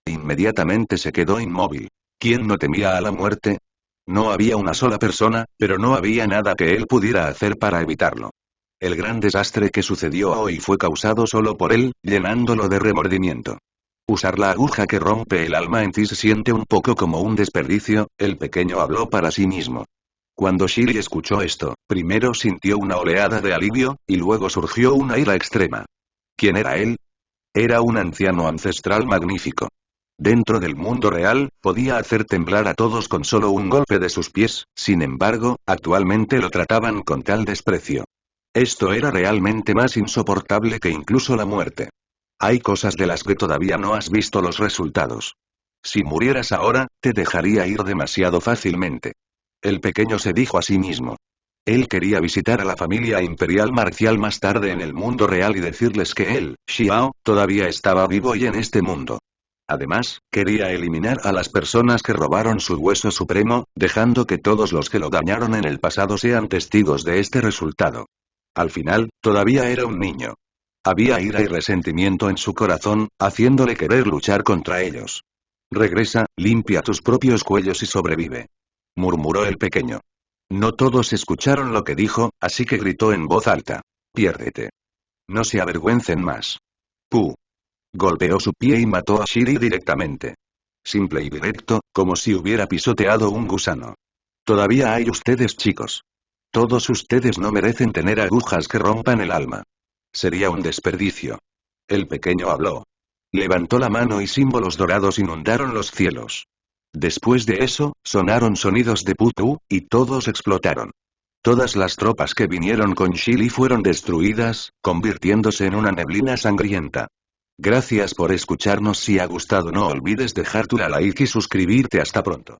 Inmediatamente se quedó inmóvil. ¿Quién no temía a la muerte? No había una sola persona, pero no había nada que él pudiera hacer para evitarlo. El gran desastre que sucedió hoy fue causado solo por él, llenándolo de remordimiento. Usar la aguja que rompe el alma en ti se siente un poco como un desperdicio, el pequeño habló para sí mismo. Cuando Shiri escuchó esto, primero sintió una oleada de alivio, y luego surgió una ira extrema. ¿Quién era él? Era un anciano ancestral magnífico. Dentro del mundo real, podía hacer temblar a todos con solo un golpe de sus pies, sin embargo, actualmente lo trataban con tal desprecio. Esto era realmente más insoportable que incluso la muerte. Hay cosas de las que todavía no has visto los resultados. Si murieras ahora, te dejaría ir demasiado fácilmente. El pequeño se dijo a sí mismo. Él quería visitar a la familia imperial marcial más tarde en el mundo real y decirles que él, Xiao, todavía estaba vivo y en este mundo. Además, quería eliminar a las personas que robaron su hueso supremo, dejando que todos los que lo dañaron en el pasado sean testigos de este resultado. Al final, todavía era un niño. Había ira y resentimiento en su corazón, haciéndole querer luchar contra ellos. Regresa, limpia tus propios cuellos y sobrevive. Murmuró el pequeño. No todos escucharon lo que dijo, así que gritó en voz alta. Piérdete. No se avergüencen más. Golpeó su pie y mató a Shiri directamente. Simple y directo, como si hubiera pisoteado un gusano. Todavía hay ustedes, chicos. Todos ustedes no merecen tener agujas que rompan el alma. Sería un desperdicio. El pequeño habló. Levantó la mano y símbolos dorados inundaron los cielos. Después de eso, sonaron sonidos de putú, y todos explotaron. Todas las tropas que vinieron con Shili fueron destruidas, convirtiéndose en una neblina sangrienta. Gracias por escucharnos. Si ha gustado no olvides dejar tu like y suscribirte. Hasta pronto.